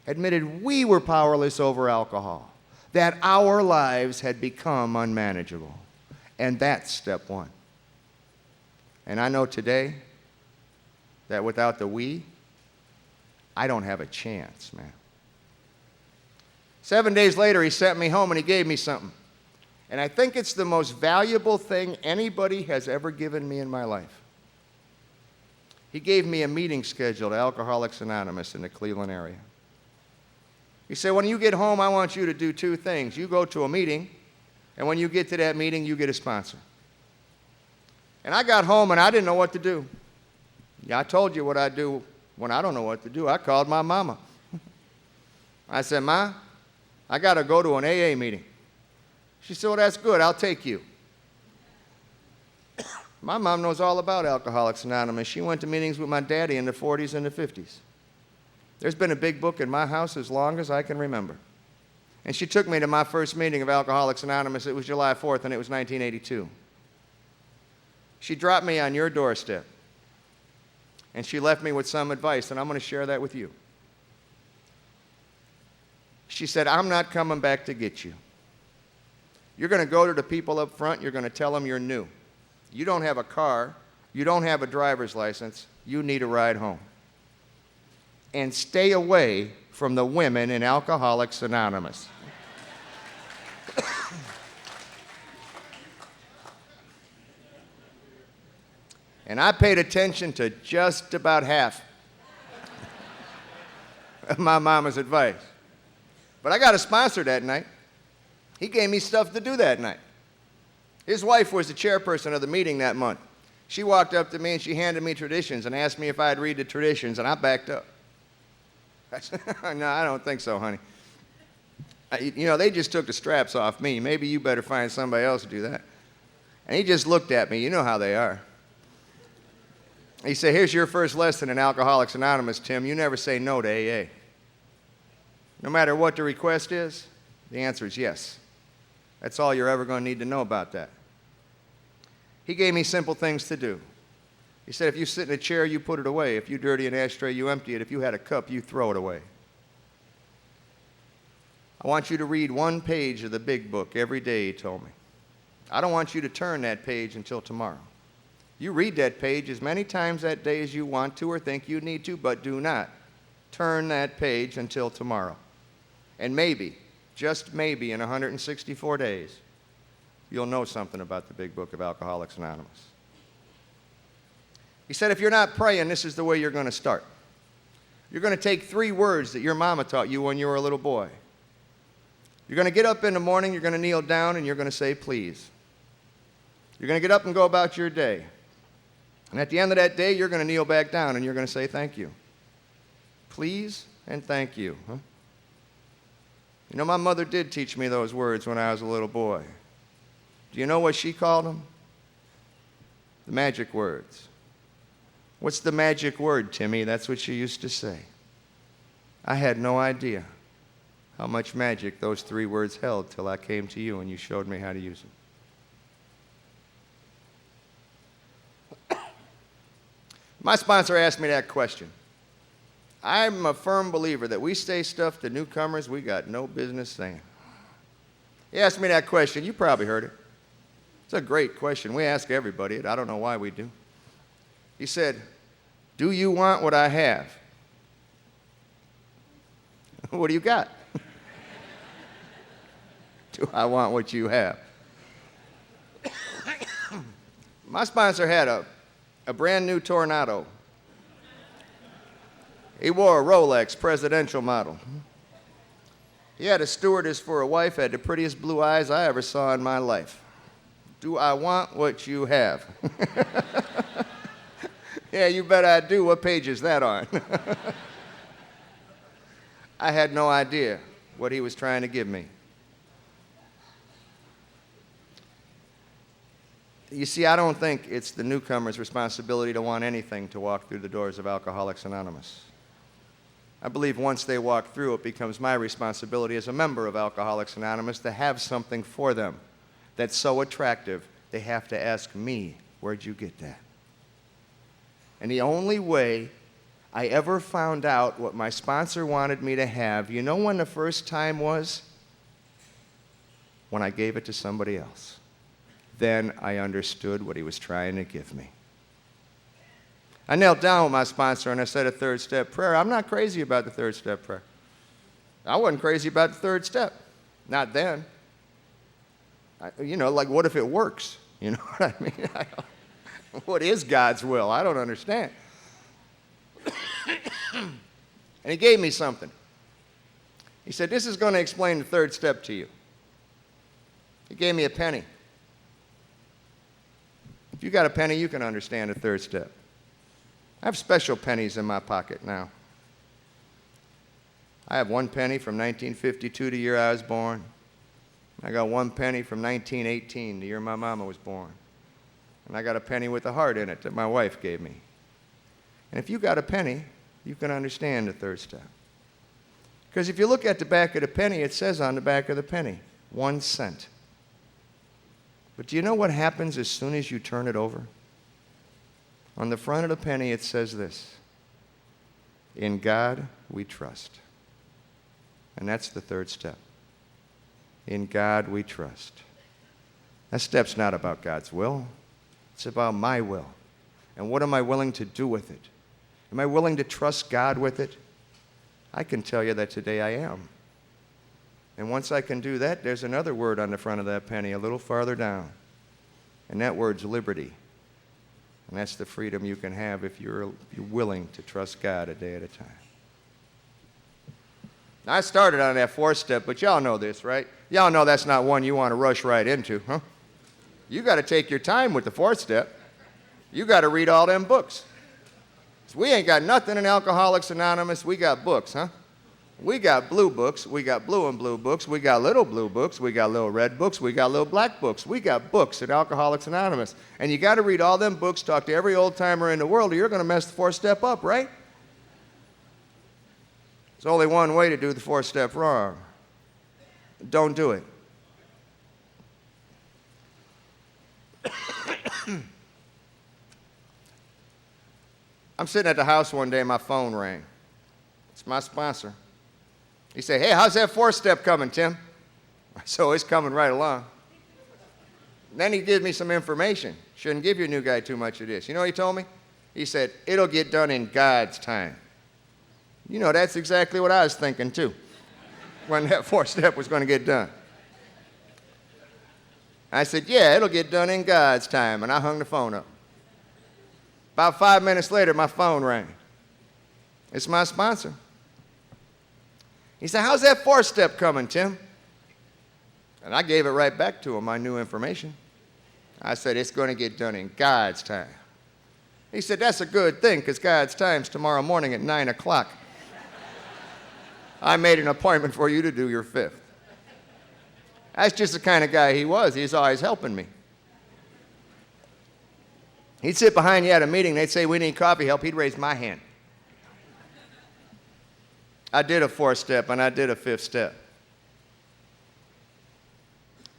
admitted we were powerless over alcohol, that our lives had become unmanageable. And that's step one. And I know today that without the we, I don't have a chance, man. 7 days later, he sent me home and he gave me something. And I think it's the most valuable thing anybody has ever given me in my life. He gave me a meeting schedule to Alcoholics Anonymous in the Cleveland area. He said, when you get home, I want you to do two things. You go to a meeting, and when you get to that meeting, you get a sponsor. And I got home and I didn't know what to do. Yeah, I told you what I do when I don't know what to do. I called my mama. I said, Ma, I got to go to an AA meeting. She said, well, that's good. I'll take you. My mom knows all about Alcoholics Anonymous. She went to meetings with my daddy in the 40s and the 50s. There's been a big book in my house as long as I can remember. And she took me to my first meeting of Alcoholics Anonymous. It was July 4th, and it was 1982. She dropped me on your doorstep. And she left me with some advice, and I'm going to share that with you. She said, I'm not coming back to get you. You're going to go to the people up front. You're going to tell them you're new. You don't have a car. You don't have a driver's license. You need a ride home. And stay away from the women in Alcoholics Anonymous. And I paid attention to just about half of my mama's advice. But I got a sponsor that night. He gave me stuff to do that night. His wife was the chairperson of the meeting that month. She walked up to me and she handed me traditions and asked me if I'd read the traditions, and I backed up. I said, no, I don't think so, honey. You know, they just took the straps off me. Maybe you better find somebody else to do that. And he just looked at me. You know how they are. He said, here's your first lesson in Alcoholics Anonymous, Tim. You never say no to AA. No matter what the request is, the answer is yes. That's all you're ever going to need to know about that. He gave me simple things to do. He said, if you sit in a chair, you put it away. If you dirty an ashtray, you empty it. If you had a cup, you throw it away. I want you to read one page of the big book every day, he told me. I don't want you to turn that page until tomorrow. You read that page as many times that day as you want to or think you need to, but do not turn that page until tomorrow. And maybe, just maybe, in 164 days, you'll know something about the big book of Alcoholics Anonymous. He said, if you're not praying, this is the way you're going to start. You're going to take 3 words that your mama taught you when you were a little boy. You're going to get up in the morning, you're going to kneel down, and you're going to say, please. You're going to get up and go about your day. And at the end of that day, you're going to kneel back down, and you're going to say, thank you. Please and thank you. Huh? You know, my mother did teach me those words when I was a little boy. Do you know what she called them? The magic words. What's the magic word, Timmy? That's what she used to say. I had no idea how much magic those 3 words held till I came to you and you showed me how to use them. My sponsor asked me that question. I'm a firm believer that we say stuff to newcomers we got no business saying. He asked me that question. You probably heard it. It's a great question. We ask everybody it. I don't know why we do. He said, do you want what I have? What do you got? Do I want what you have? My sponsor had a brand new Tornado. He wore a Rolex presidential model. He had a stewardess for a wife, had the prettiest blue eyes I ever saw in my life. Do I want what you have? Yeah, you bet I do. What page is that on? I had no idea what he was trying to give me. You see, I don't think it's the newcomer's responsibility to want anything to walk through the doors of Alcoholics Anonymous. I believe once they walk through, it becomes my responsibility as a member of Alcoholics Anonymous to have something for them that's so attractive, they have to ask me, where'd you get that? And the only way I ever found out what my sponsor wanted me to have, you know when the first time was? When I gave it to somebody else. Then I understood what he was trying to give me. I knelt down with my sponsor and I said a third step prayer. I'm not crazy about the third step prayer. I wasn't crazy about the third step. Not then. Like what if it works? You know what I mean? What is God's will? I don't understand. And he gave me something. He said, this is going to explain the third step to you. He gave me a penny. If you got a penny, you can understand the third step. I have special pennies in my pocket now. I have one penny from 1952, the year I was born. I got one penny from 1918, the year my mama was born. And I got a penny with a heart in it that my wife gave me. And if you got a penny, you can understand the third step. Because if you look at the back of the penny, it says on the back of the penny, 1 cent. But do you know what happens as soon as you turn it over? On the front of the penny, it says this: in God we trust. And that's the third step. In God we trust. That step's not about God's will. It's about my will. And what am I willing to do with it? Am I willing to trust God with it? I can tell you that today I am. And once I can do that, there's another word on the front of that penny a little farther down. And that word's liberty. And that's the freedom you can have if you're willing to trust God a day at a time. Now, I started on that fourth step, but y'all know this, right? Y'all know that's not one you want to rush right into, huh? You got to take your time with the fourth step. You got to read all them books. We ain't got nothing in Alcoholics Anonymous. We got books, huh? We got blue books. We got blue and blue books. We got little blue books. We got little red books. We got little black books. We got books at Alcoholics Anonymous. And you got to read all them books, talk to every old timer in the world, or you're going to mess the fourth step up, right? There's only one way to do the fourth step wrong. Don't do it. I'm sitting at the house one day, my phone rang. It's my sponsor. He said, hey, how's that fourth step coming, Tim? So it's coming right along. Then he gives me some information. Shouldn't give your new guy too much of this. You know what he told me? He said, it'll get done in God's time. You know, that's exactly what I was thinking too, when that fourth step was going to get done. I said, yeah, it'll get done in God's time, and I hung the phone up. About 5 minutes later, my phone rang. It's my sponsor. He said, how's that fourth step coming, Tim? And I gave it right back to him, my new information. I said, it's going to get done in God's time. He said, that's a good thing, because God's time's tomorrow morning at 9 o'clock. I made an appointment for you to do your fifth. That's just the kind of guy he was. He's always helping me. He'd sit behind you at a meeting, they'd say, we need coffee help. He'd raise my hand. I did a fourth step, and I did a fifth step.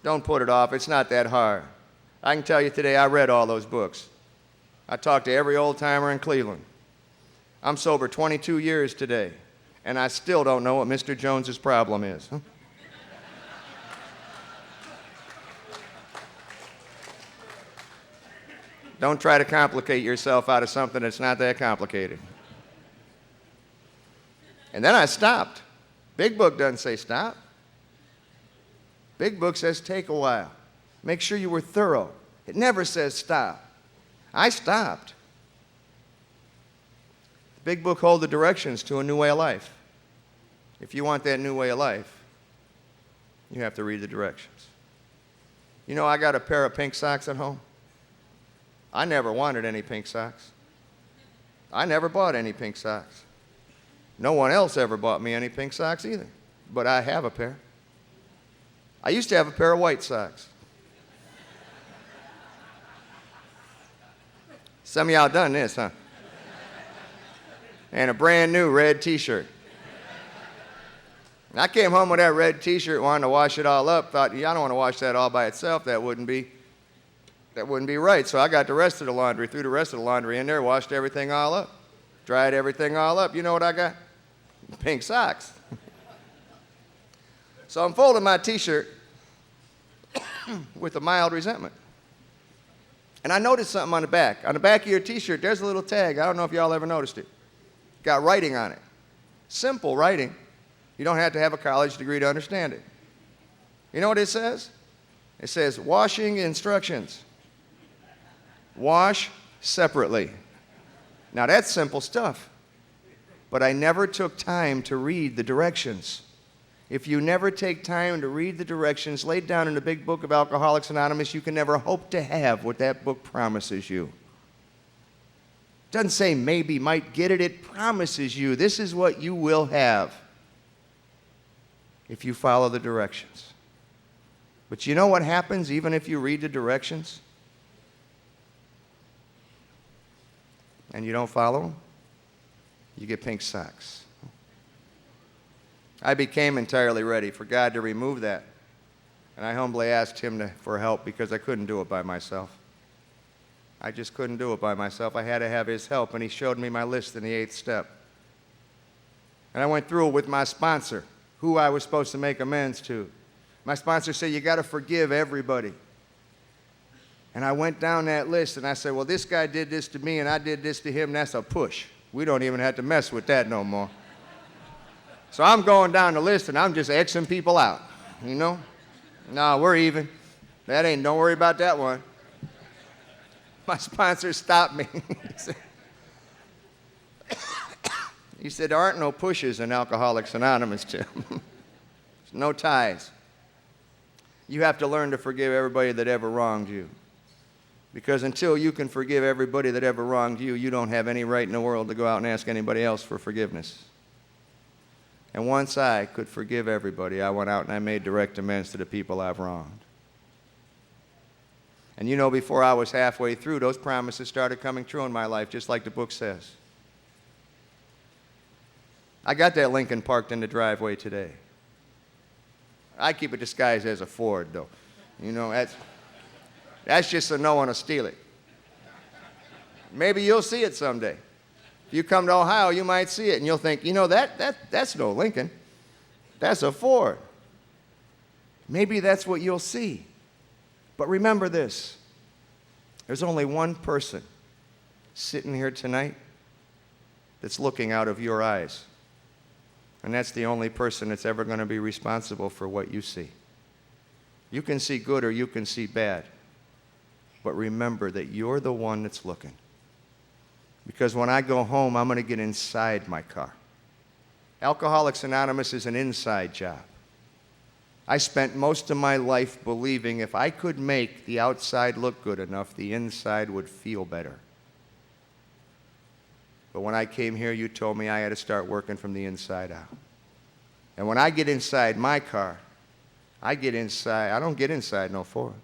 Don't put it off. It's not that hard. I can tell you today, I read all those books. I talked to every old-timer in Cleveland. I'm sober 22 years today, and I still don't know what Mr. Jones's problem is. Huh? Don't try to complicate yourself out of something that's not that complicated. And then I stopped. Big Book doesn't say stop. Big Book says take a while. Make sure you were thorough. It never says stop. I stopped. big book holds the directions to a new way of life. If you want that new way of life, you have to read the directions. You know, I got a pair of pink socks at home. I never wanted any pink socks. I never bought any pink socks. No one else ever bought me any pink socks either, but I have a pair. I used to have a pair of white socks. Some of y'all done this, huh? And a brand new red t-shirt. And I came home with that red t-shirt, wanted to wash it all up, thought, yeah, I don't want to wash that all by itself, that wouldn't be right. So I got the rest of the laundry, threw the rest of the laundry in there, washed everything all up, dried everything all up. You know what I got? Pink socks. So I'm folding my t-shirt with a mild resentment. And I noticed something on the back. On the back of your t-shirt, there's a little tag. I don't know if y'all ever noticed it. Got writing on it. Simple writing. You don't have to have a college degree to understand it. You know what it says? It says, washing instructions. Wash separately. Now that's simple stuff. But I never took time to read the directions. If you never take time to read the directions laid down in the big book of Alcoholics Anonymous, you can never hope to have what that book promises you. It doesn't say maybe, might get it. It promises you this is what you will have if you follow the directions. But you know what happens even if you read the directions and you don't follow them? You get pink socks. I became entirely ready for God to remove that. And I humbly asked Him for help because I couldn't do it by myself. I just couldn't do it by myself. I had to have His help, and He showed me my list in the 8th step. And I went through it with my sponsor, who I was supposed to make amends to. My sponsor said, you got to forgive everybody. And I went down that list, and I said, well, this guy did this to me, and I did this to him. That's a push. We don't even have to mess with that no more. So I'm going down the list, and I'm just Xing people out, you know? No, we're even. Don't worry about that one. My sponsor stopped me. He said, there aren't no pushes in Alcoholics Anonymous, Tim. There's no ties. You have to learn to forgive everybody that ever wronged you. Because until you can forgive everybody that ever wronged you, you don't have any right in the world to go out and ask anybody else for forgiveness. And once I could forgive everybody, I went out and I made direct amends to the people I've wronged. And you know, before I was halfway through, those promises started coming true in my life, just like the book says. I got that Lincoln parked in the driveway today. I keep it disguised as a Ford, though. You know, that's just so no one will steal it. Maybe you'll see it someday. If you come to Ohio, you might see it, and you'll think, you know, that's no Lincoln. That's a Ford. Maybe that's what you'll see. But remember this. There's only one person sitting here tonight that's looking out of your eyes. And that's the only person that's ever going to be responsible for what you see. You can see good or you can see bad. But remember that you're the one that's looking. Because when I go home, I'm going to get inside my car. Alcoholics Anonymous is an inside job. I spent most of my life believing if I could make the outside look good enough, the inside would feel better. But when I came here, you told me I had to start working from the inside out. And when I get inside my car, I don't get inside no Ford.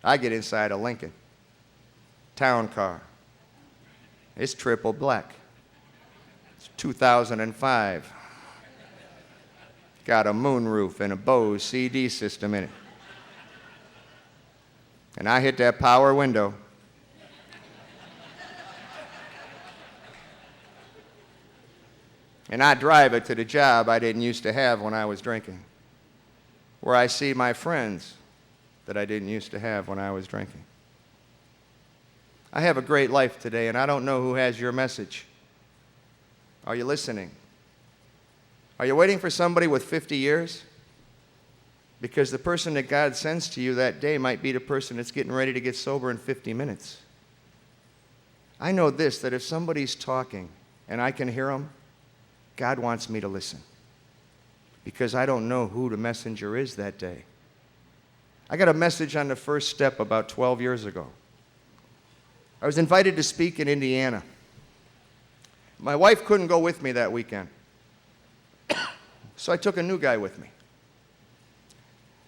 I get inside a Lincoln. Town car. It's triple black. It's 2005. Got a moonroof and a Bose CD system in it. And I hit that power window. And I drive it to the job I didn't used to have when I was drinking, where I see my friends that I didn't used to have when I was drinking. I have a great life today, and I don't know who has your message. Are you listening? Are you waiting for somebody with 50 years? Because the person that God sends to you that day might be the person that's getting ready to get sober in 50 minutes. I know this, that if somebody's talking and I can hear him, God wants me to listen. Because I don't know who the messenger is that day. I got a message on the first step about 12 years ago. I was invited to speak in Indiana. My wife couldn't go with me that weekend. So I took a new guy with me.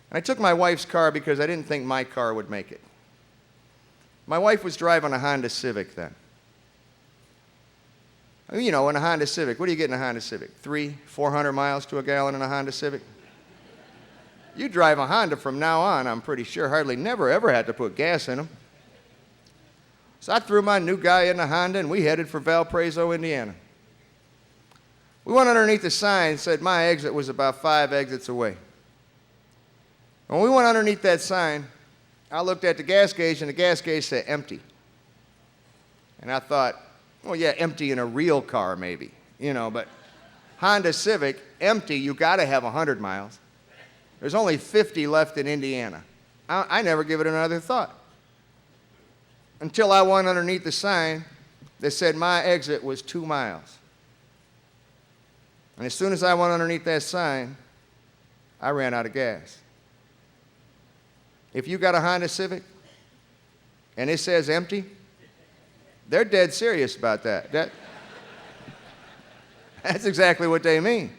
And I took my wife's car because I didn't think my car would make it. My wife was driving a Honda Civic then. You know, in a Honda Civic, what do you get in a Honda Civic? 400 miles to a gallon in a Honda Civic? You drive a Honda from now on, I'm pretty sure, hardly never ever had to put gas in them. So I threw my new guy in the Honda and we headed for Valparaiso, Indiana. We went underneath the sign and said my exit was about 5 exits away. When we went underneath that sign, I looked at the gas gauge and the gas gauge said empty. And I thought, well, yeah, empty in a real car maybe, you know, but Honda Civic, empty, you got to have 100 miles. There's only 50 left in Indiana. I never give it another thought. Until I went underneath the sign that said my exit was 2 miles. And as soon as I went underneath that sign, I ran out of gas. If you got a Honda Civic and it says empty, they're dead serious about that. That's exactly what they mean.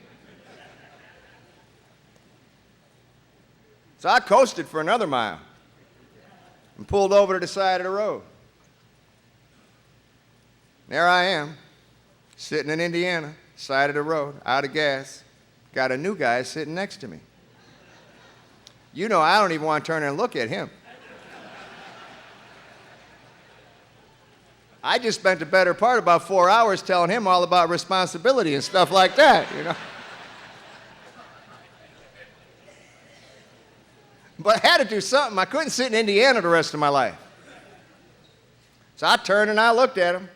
So I coasted for another mile and pulled over to the side of the road. There I am, sitting in Indiana, side of the road, out of gas, got a new guy sitting next to me. You know, I don't even want to turn and look at him. I just spent the better part about 4 hours telling him all about responsibility and stuff like that, you know. But I had to do something. I couldn't sit in Indiana the rest of my life. So I turned and I looked at him.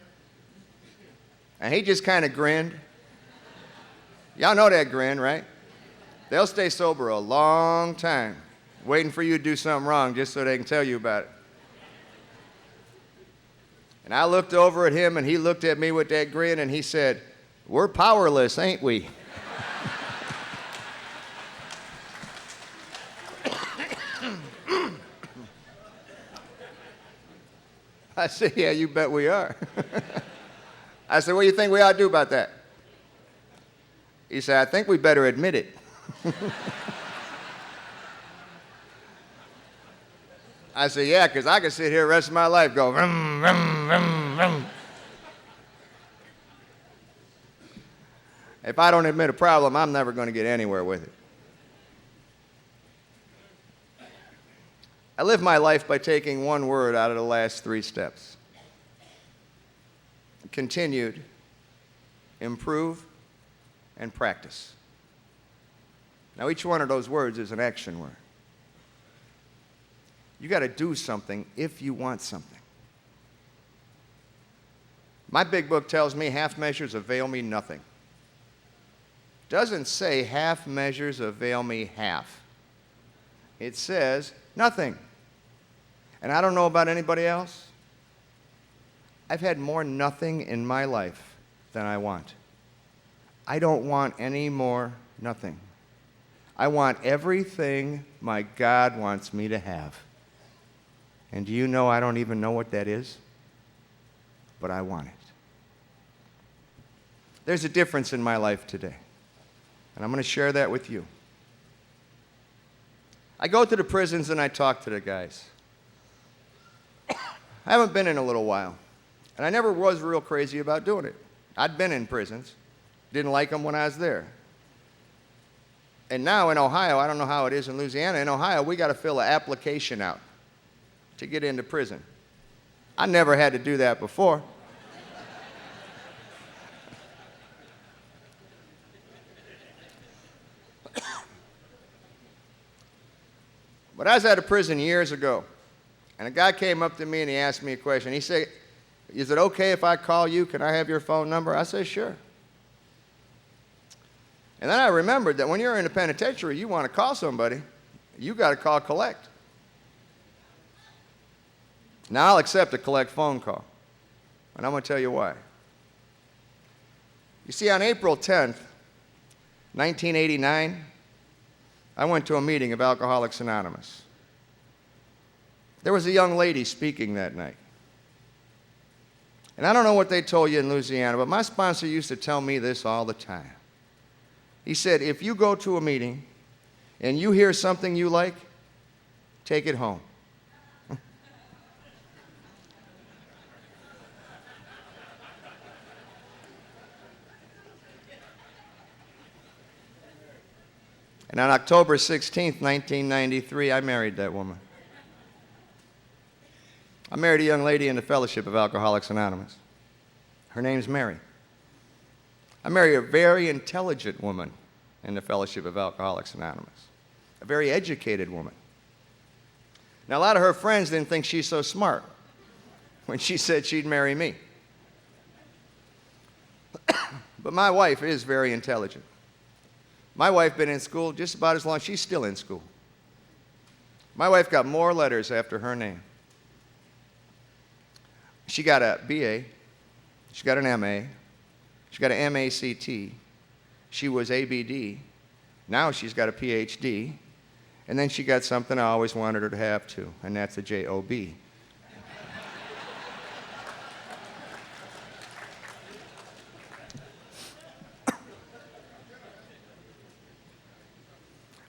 And he just kind of grinned. Y'all know that grin, right? They'll stay sober a long time, waiting for you to do something wrong just so they can tell you about it. And I looked over at him and he looked at me with that grin and he said, "We're powerless, ain't we?" I said, "Yeah, you bet we are." I said, "What do you think we ought to do about that?" He said, "I think we better admit it." I said, "Yeah, because I could sit here the rest of my life go, vroom, vroom, vroom, vroom. If I don't admit a problem, I'm never going to get anywhere with it." I live my life by taking one word out of the last 3 steps. Continued, improve, and practice. Now, each one of those words is an action word. You got to do something if you want something. My big book tells me half measures avail me nothing. Doesn't say half measures avail me half. It says nothing. And I don't know about anybody else. I've had more nothing in my life than I want. I don't want any more nothing. I want everything my God wants me to have. And do you know I don't even know what that is? But I want it. There's a difference in my life today. And I'm going to share that with you. I go to the prisons and I talk to the guys. I haven't been in a little while. And I never was real crazy about doing it. I'd been in prisons. Didn't like them when I was there. And now in Ohio, I don't know how it is in Louisiana, in Ohio, we got to fill an application out to get into prison. I never had to do that before. But I was at a prison years ago, and a guy came up to me and he asked me a question. He said, "Is it okay if I call you? Can I have your phone number?" I said, "Sure." And then I remembered that when you're in the penitentiary, you want to call somebody, you got to call collect. Now I'll accept a collect phone call, and I'm going to tell you why. You see, on April 10th, 1989, I went to a meeting of Alcoholics Anonymous. There was a young lady speaking that night. And I don't know what they told you in Louisiana, but my sponsor used to tell me this all the time. He said, if you go to a meeting and you hear something you like, take it home. And on October 16th, 1993, I married that woman. I married a young lady in the Fellowship of Alcoholics Anonymous. Her name's Mary. I married a very intelligent woman in the Fellowship of Alcoholics Anonymous, a very educated woman. Now, a lot of her friends didn't think she's so smart when she said she'd marry me. But my wife is very intelligent. My wife been in school just about as long. She's still in school. My wife got more letters after her name. She got a BA. She got an MA. She got an MACT. She was ABD. Now she's got a PhD. And then she got something I always wanted her to have too, and that's a JOB.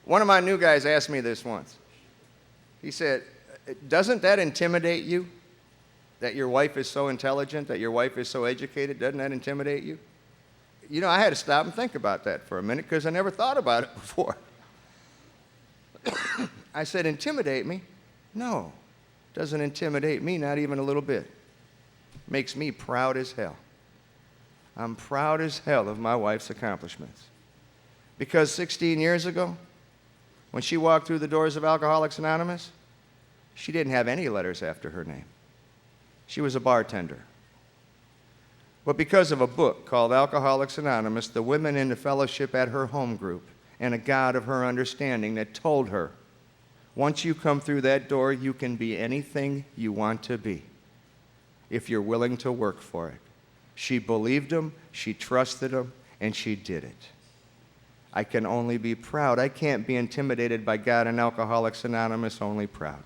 One of my new guys asked me this once. He said, doesn't that intimidate you? That your wife is so intelligent, that your wife is so educated, doesn't that intimidate you? You know, I had to stop and think about that for a minute because I never thought about it before. I said, intimidate me? No, doesn't intimidate me, not even a little bit. Makes me proud as hell. I'm proud as hell of my wife's accomplishments. Because 16 years ago, when she walked through the doors of Alcoholics Anonymous, she didn't have any letters after her name. She was a bartender. But because of a book called Alcoholics Anonymous, the women in the fellowship at her home group, and a God of her understanding that told her, once you come through that door, you can be anything you want to be if you're willing to work for it. She believed him, she trusted him, and she did it. I can only be proud. I can't be intimidated by God and Alcoholics Anonymous, only proud.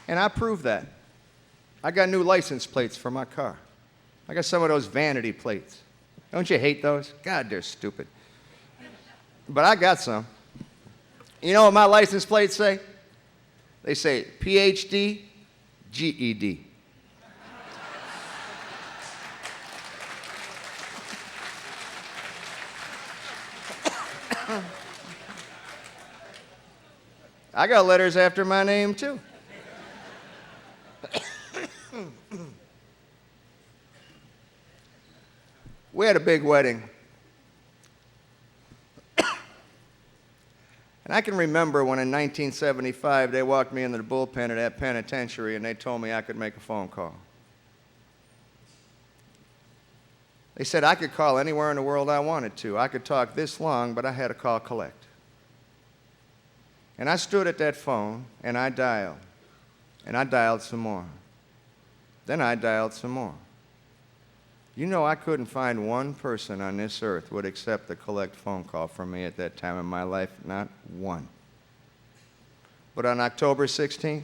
And I proved that. I got new license plates for my car. I got some of those vanity plates. Don't you hate those? God, they're stupid. But I got some. You know what my license plates say? They say PhD, GED. I got letters after my name, too. We had a big wedding. And I can remember when in 1975 they walked me into the bullpen of that penitentiary and they told me I could make a phone call. They said I could call anywhere in the world I wanted to. I could talk this long, but I had to call collect. And I stood at that phone and I dialed. And I dialed some more. Then I dialed some more. You know, I couldn't find one person on this earth would accept the collect phone call from me at that time in my life, not one. But on October 16th,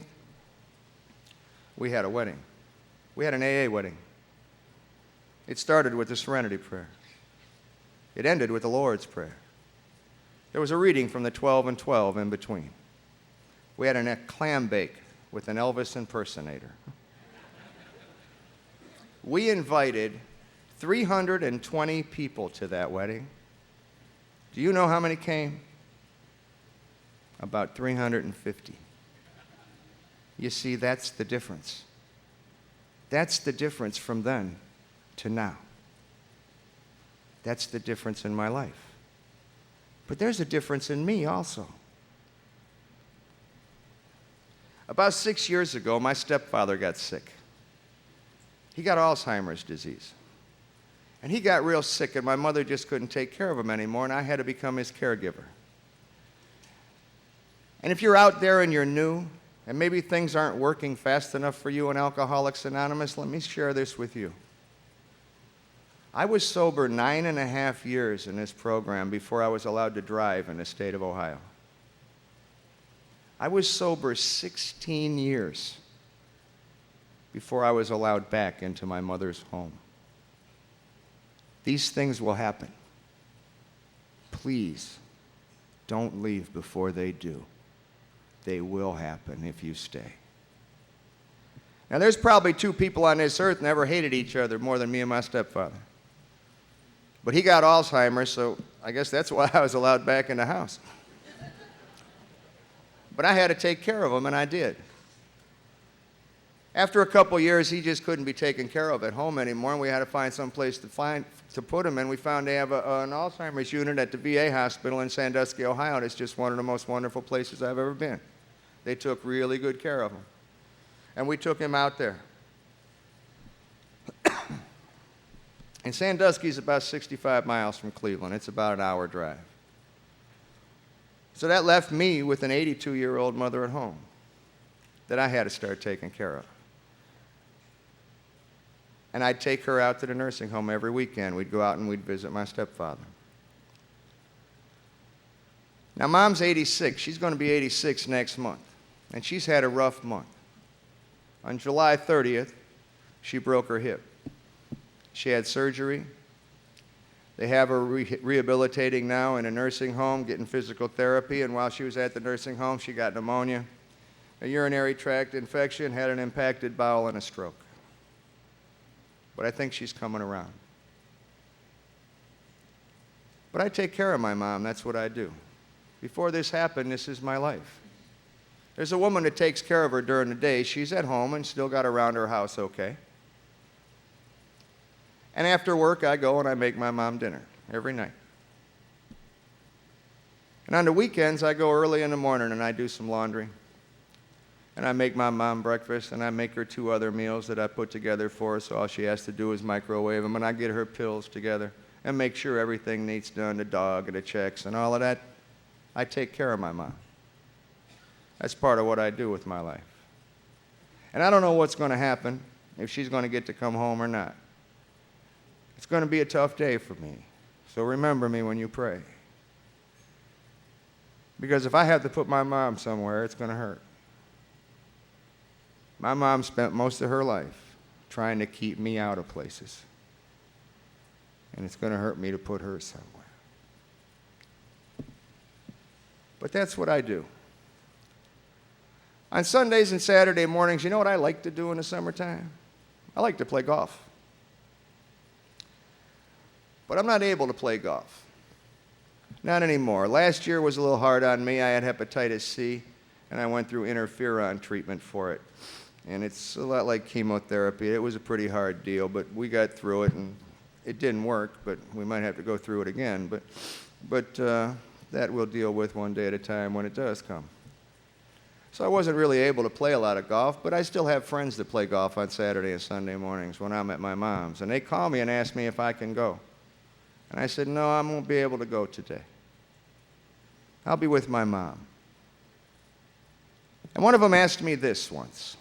we had a wedding. We had an AA wedding. It started with the Serenity Prayer. It ended with the Lord's Prayer. There was a reading from the 12 and 12 in between. We had a clam bake with an Elvis impersonator. We invited 320 people to that wedding. Do you know how many came? About 350. You see, that's the difference. That's the difference from then to now. That's the difference in my life. But there's a difference in me also. About 6 years ago, my stepfather got sick. He got Alzheimer's disease. And he got real sick, and my mother just couldn't take care of him anymore, and I had to become his caregiver. And if you're out there and you're new, and maybe things aren't working fast enough for you in Alcoholics Anonymous, let me share this with you. I was sober 9.5 years in this program before I was allowed to drive in the state of Ohio. I was sober 16 years before I was allowed back into my mother's home. These things will happen. Please don't leave before they do. They will happen if you stay. Now, there's probably 2 people on this earth never hated each other more than me and my stepfather. But he got Alzheimer's, so I guess that's why I was allowed back in the house. But I had to take care of him, and I did. After a couple years, he just couldn't be taken care of at home anymore, and we had to find some place to put him, and we found they have an Alzheimer's unit at the VA hospital in Sandusky, Ohio. It's just one of the most wonderful places I've ever been. They took really good care of him. And we took him out there. And Sandusky is about 65 miles from Cleveland. It's about an hour drive. So that left me with an 82-year-old mother at home that I had to start taking care of. And I'd take her out to the nursing home every weekend. We'd go out and we'd visit my stepfather. Now, Mom's 86. She's going to be 86 next month. And she's had a rough month. On July 30th, she broke her hip. She had surgery. They have her rehabilitating now in a nursing home, getting physical therapy. And while she was at the nursing home, she got pneumonia, a urinary tract infection, had an impacted bowel, and a stroke. But I think she's coming around. But I take care of my mom. That's what I do. Before this happened, this is my life. There's a woman that takes care of her during the day. She's at home and still got around her house okay. And after work, I go and I make my mom dinner every night. And on the weekends, I go early in the morning and I do some laundry. And I make my mom breakfast, and I make her 2 other meals that I put together for her, so all she has to do is microwave them, and I get her pills together and make sure everything needs done, the dog and the checks and all of that. I take care of my mom. That's part of what I do with my life. And I don't know what's going to happen, if she's going to get to come home or not. It's going to be a tough day for me, so remember me when you pray. Because if I have to put my mom somewhere, it's going to hurt. My mom spent most of her life trying to keep me out of places. And it's going to hurt me to put her somewhere. But that's what I do. On Sundays and Saturday mornings, you know what I like to do in the summertime? I like to play golf. But I'm not able to play golf. Not anymore. Last year was a little hard on me. I had hepatitis C, and I went through interferon treatment for it. And it's a lot like chemotherapy. It was a pretty hard deal, but we got through it, and it didn't work, but we might have to go through it again. But that we'll deal with one day at a time when it does come. So I wasn't really able to play a lot of golf, but I still have friends that play golf on Saturday and Sunday mornings when I'm at my mom's. And they call me and ask me if I can go. And I said, no, I won't be able to go today. I'll be with my mom. And one of them asked me this once.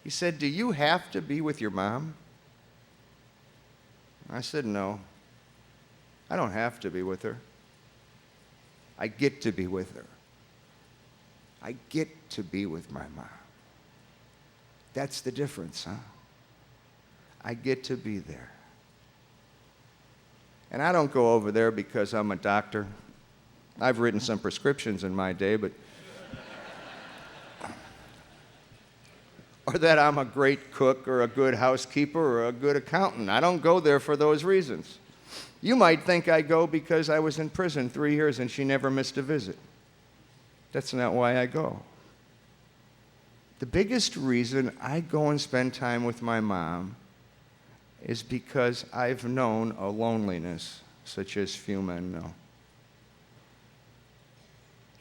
He said, do you have to be with your mom? I said, no. I don't have to be with her. I get to be with her. I get to be with my mom. That's the difference, huh? I get to be there. And I don't go over there because I'm a doctor. I've written some prescriptions in my day, but or that I'm a great cook or a good housekeeper or a good accountant. I don't go there for those reasons. You might think I go because I was in prison 3 years and she never missed a visit. That's not why I go. The biggest reason I go and spend time with my mom is because I've known a loneliness such as few men know.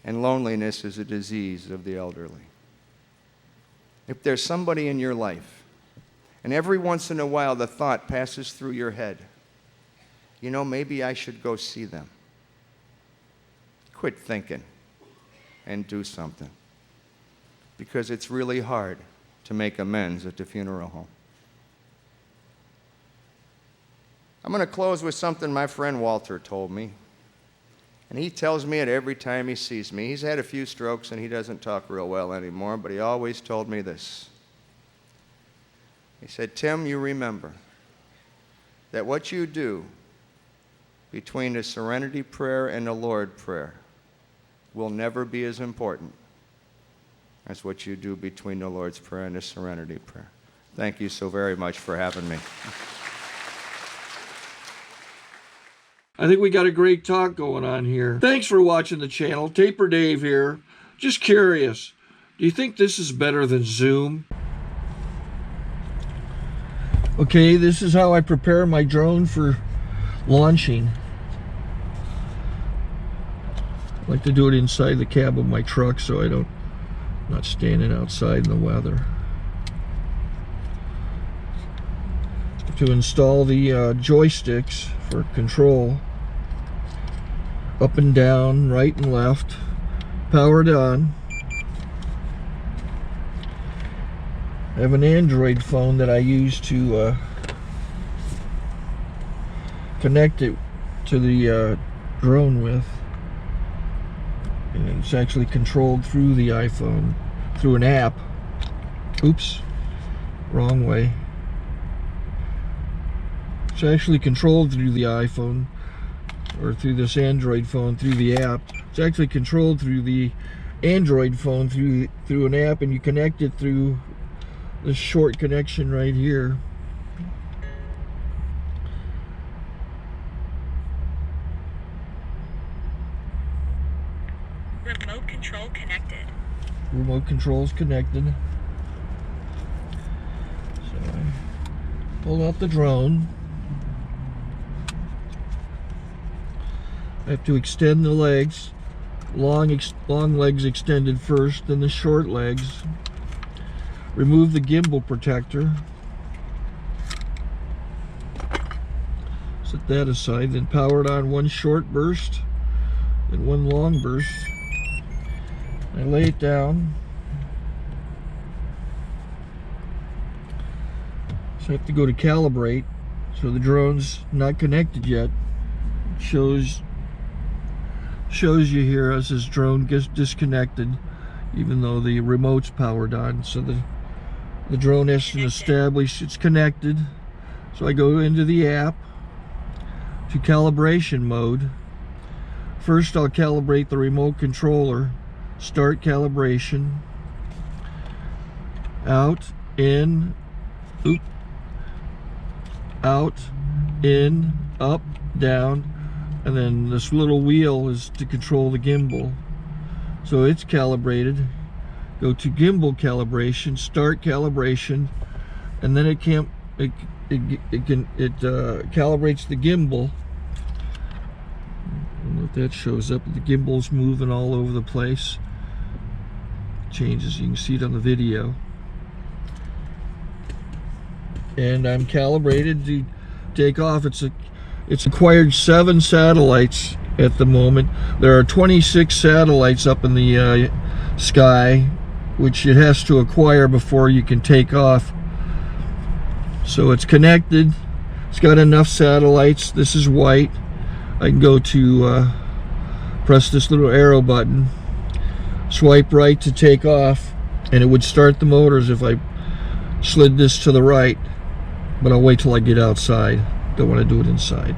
And loneliness is a disease of the elderly. If there's somebody in your life, and every once in a while the thought passes through your head, you know, maybe I should go see them. Quit thinking and do something. because it's really hard to make amends at the funeral home. I'm going to close with something my friend Walter told me. And he tells me it every time he sees me. He's had a few strokes and he doesn't talk real well anymore, but he always told me this. He said, Tim, you remember that what you do between the Serenity Prayer and the Lord Prayer will never be as important as what you do between the Lord's Prayer and the Serenity Prayer. Thank you so very much for having me. I think we got a great talk going on here. Thanks for watching the channel. Taper Dave here. Just curious, do you think this is better than Zoom? Okay, this is how I prepare my drone for launching. I like to do it inside the cab of my truck so I'm not standing outside in the weather. To install the joysticks for control, up and down, right and left, powered on. I have an Android phone that I use to connect it to the drone with, and it's actually controlled through the iPhone, through an app. Oops, wrong way. It's actually controlled through the iPhone, or through this Android phone, through the app. It's actually controlled through the Android phone, through an app, and you connect it through this short connection right here. Remote control connected. Remote control's connected. So I pull out the drone. I have to extend the legs, long legs extended first, then the short legs. Remove the gimbal protector. Set that aside, then power it on one short burst and one long burst. I lay it down. So I have to go to calibrate. So the drone's not connected yet. It shows you here as this drone gets disconnected, even though the remote's powered on. So the drone has to establish it's connected. So I go into the app to calibration mode. First I'll calibrate the remote controller. Start calibration. Out, in, oop, out, in, up, down. And then this little wheel is to control the gimbal. So it's calibrated. Go to gimbal calibration, start calibration, and then it calibrates the gimbal. I don't know if that shows up. The gimbal's moving all over the place. Changes, you can see it on the video. And I'm calibrated to take off. It's acquired 7 satellites at the moment. There are 26 satellites up in the sky, which it has to acquire before you can take off. So it's connected. It's got enough satellites. This is white. I can go to press this little arrow button, swipe right to take off, and it would start the motors if I slid this to the right. But I'll wait till I get outside. Don't want to do it inside.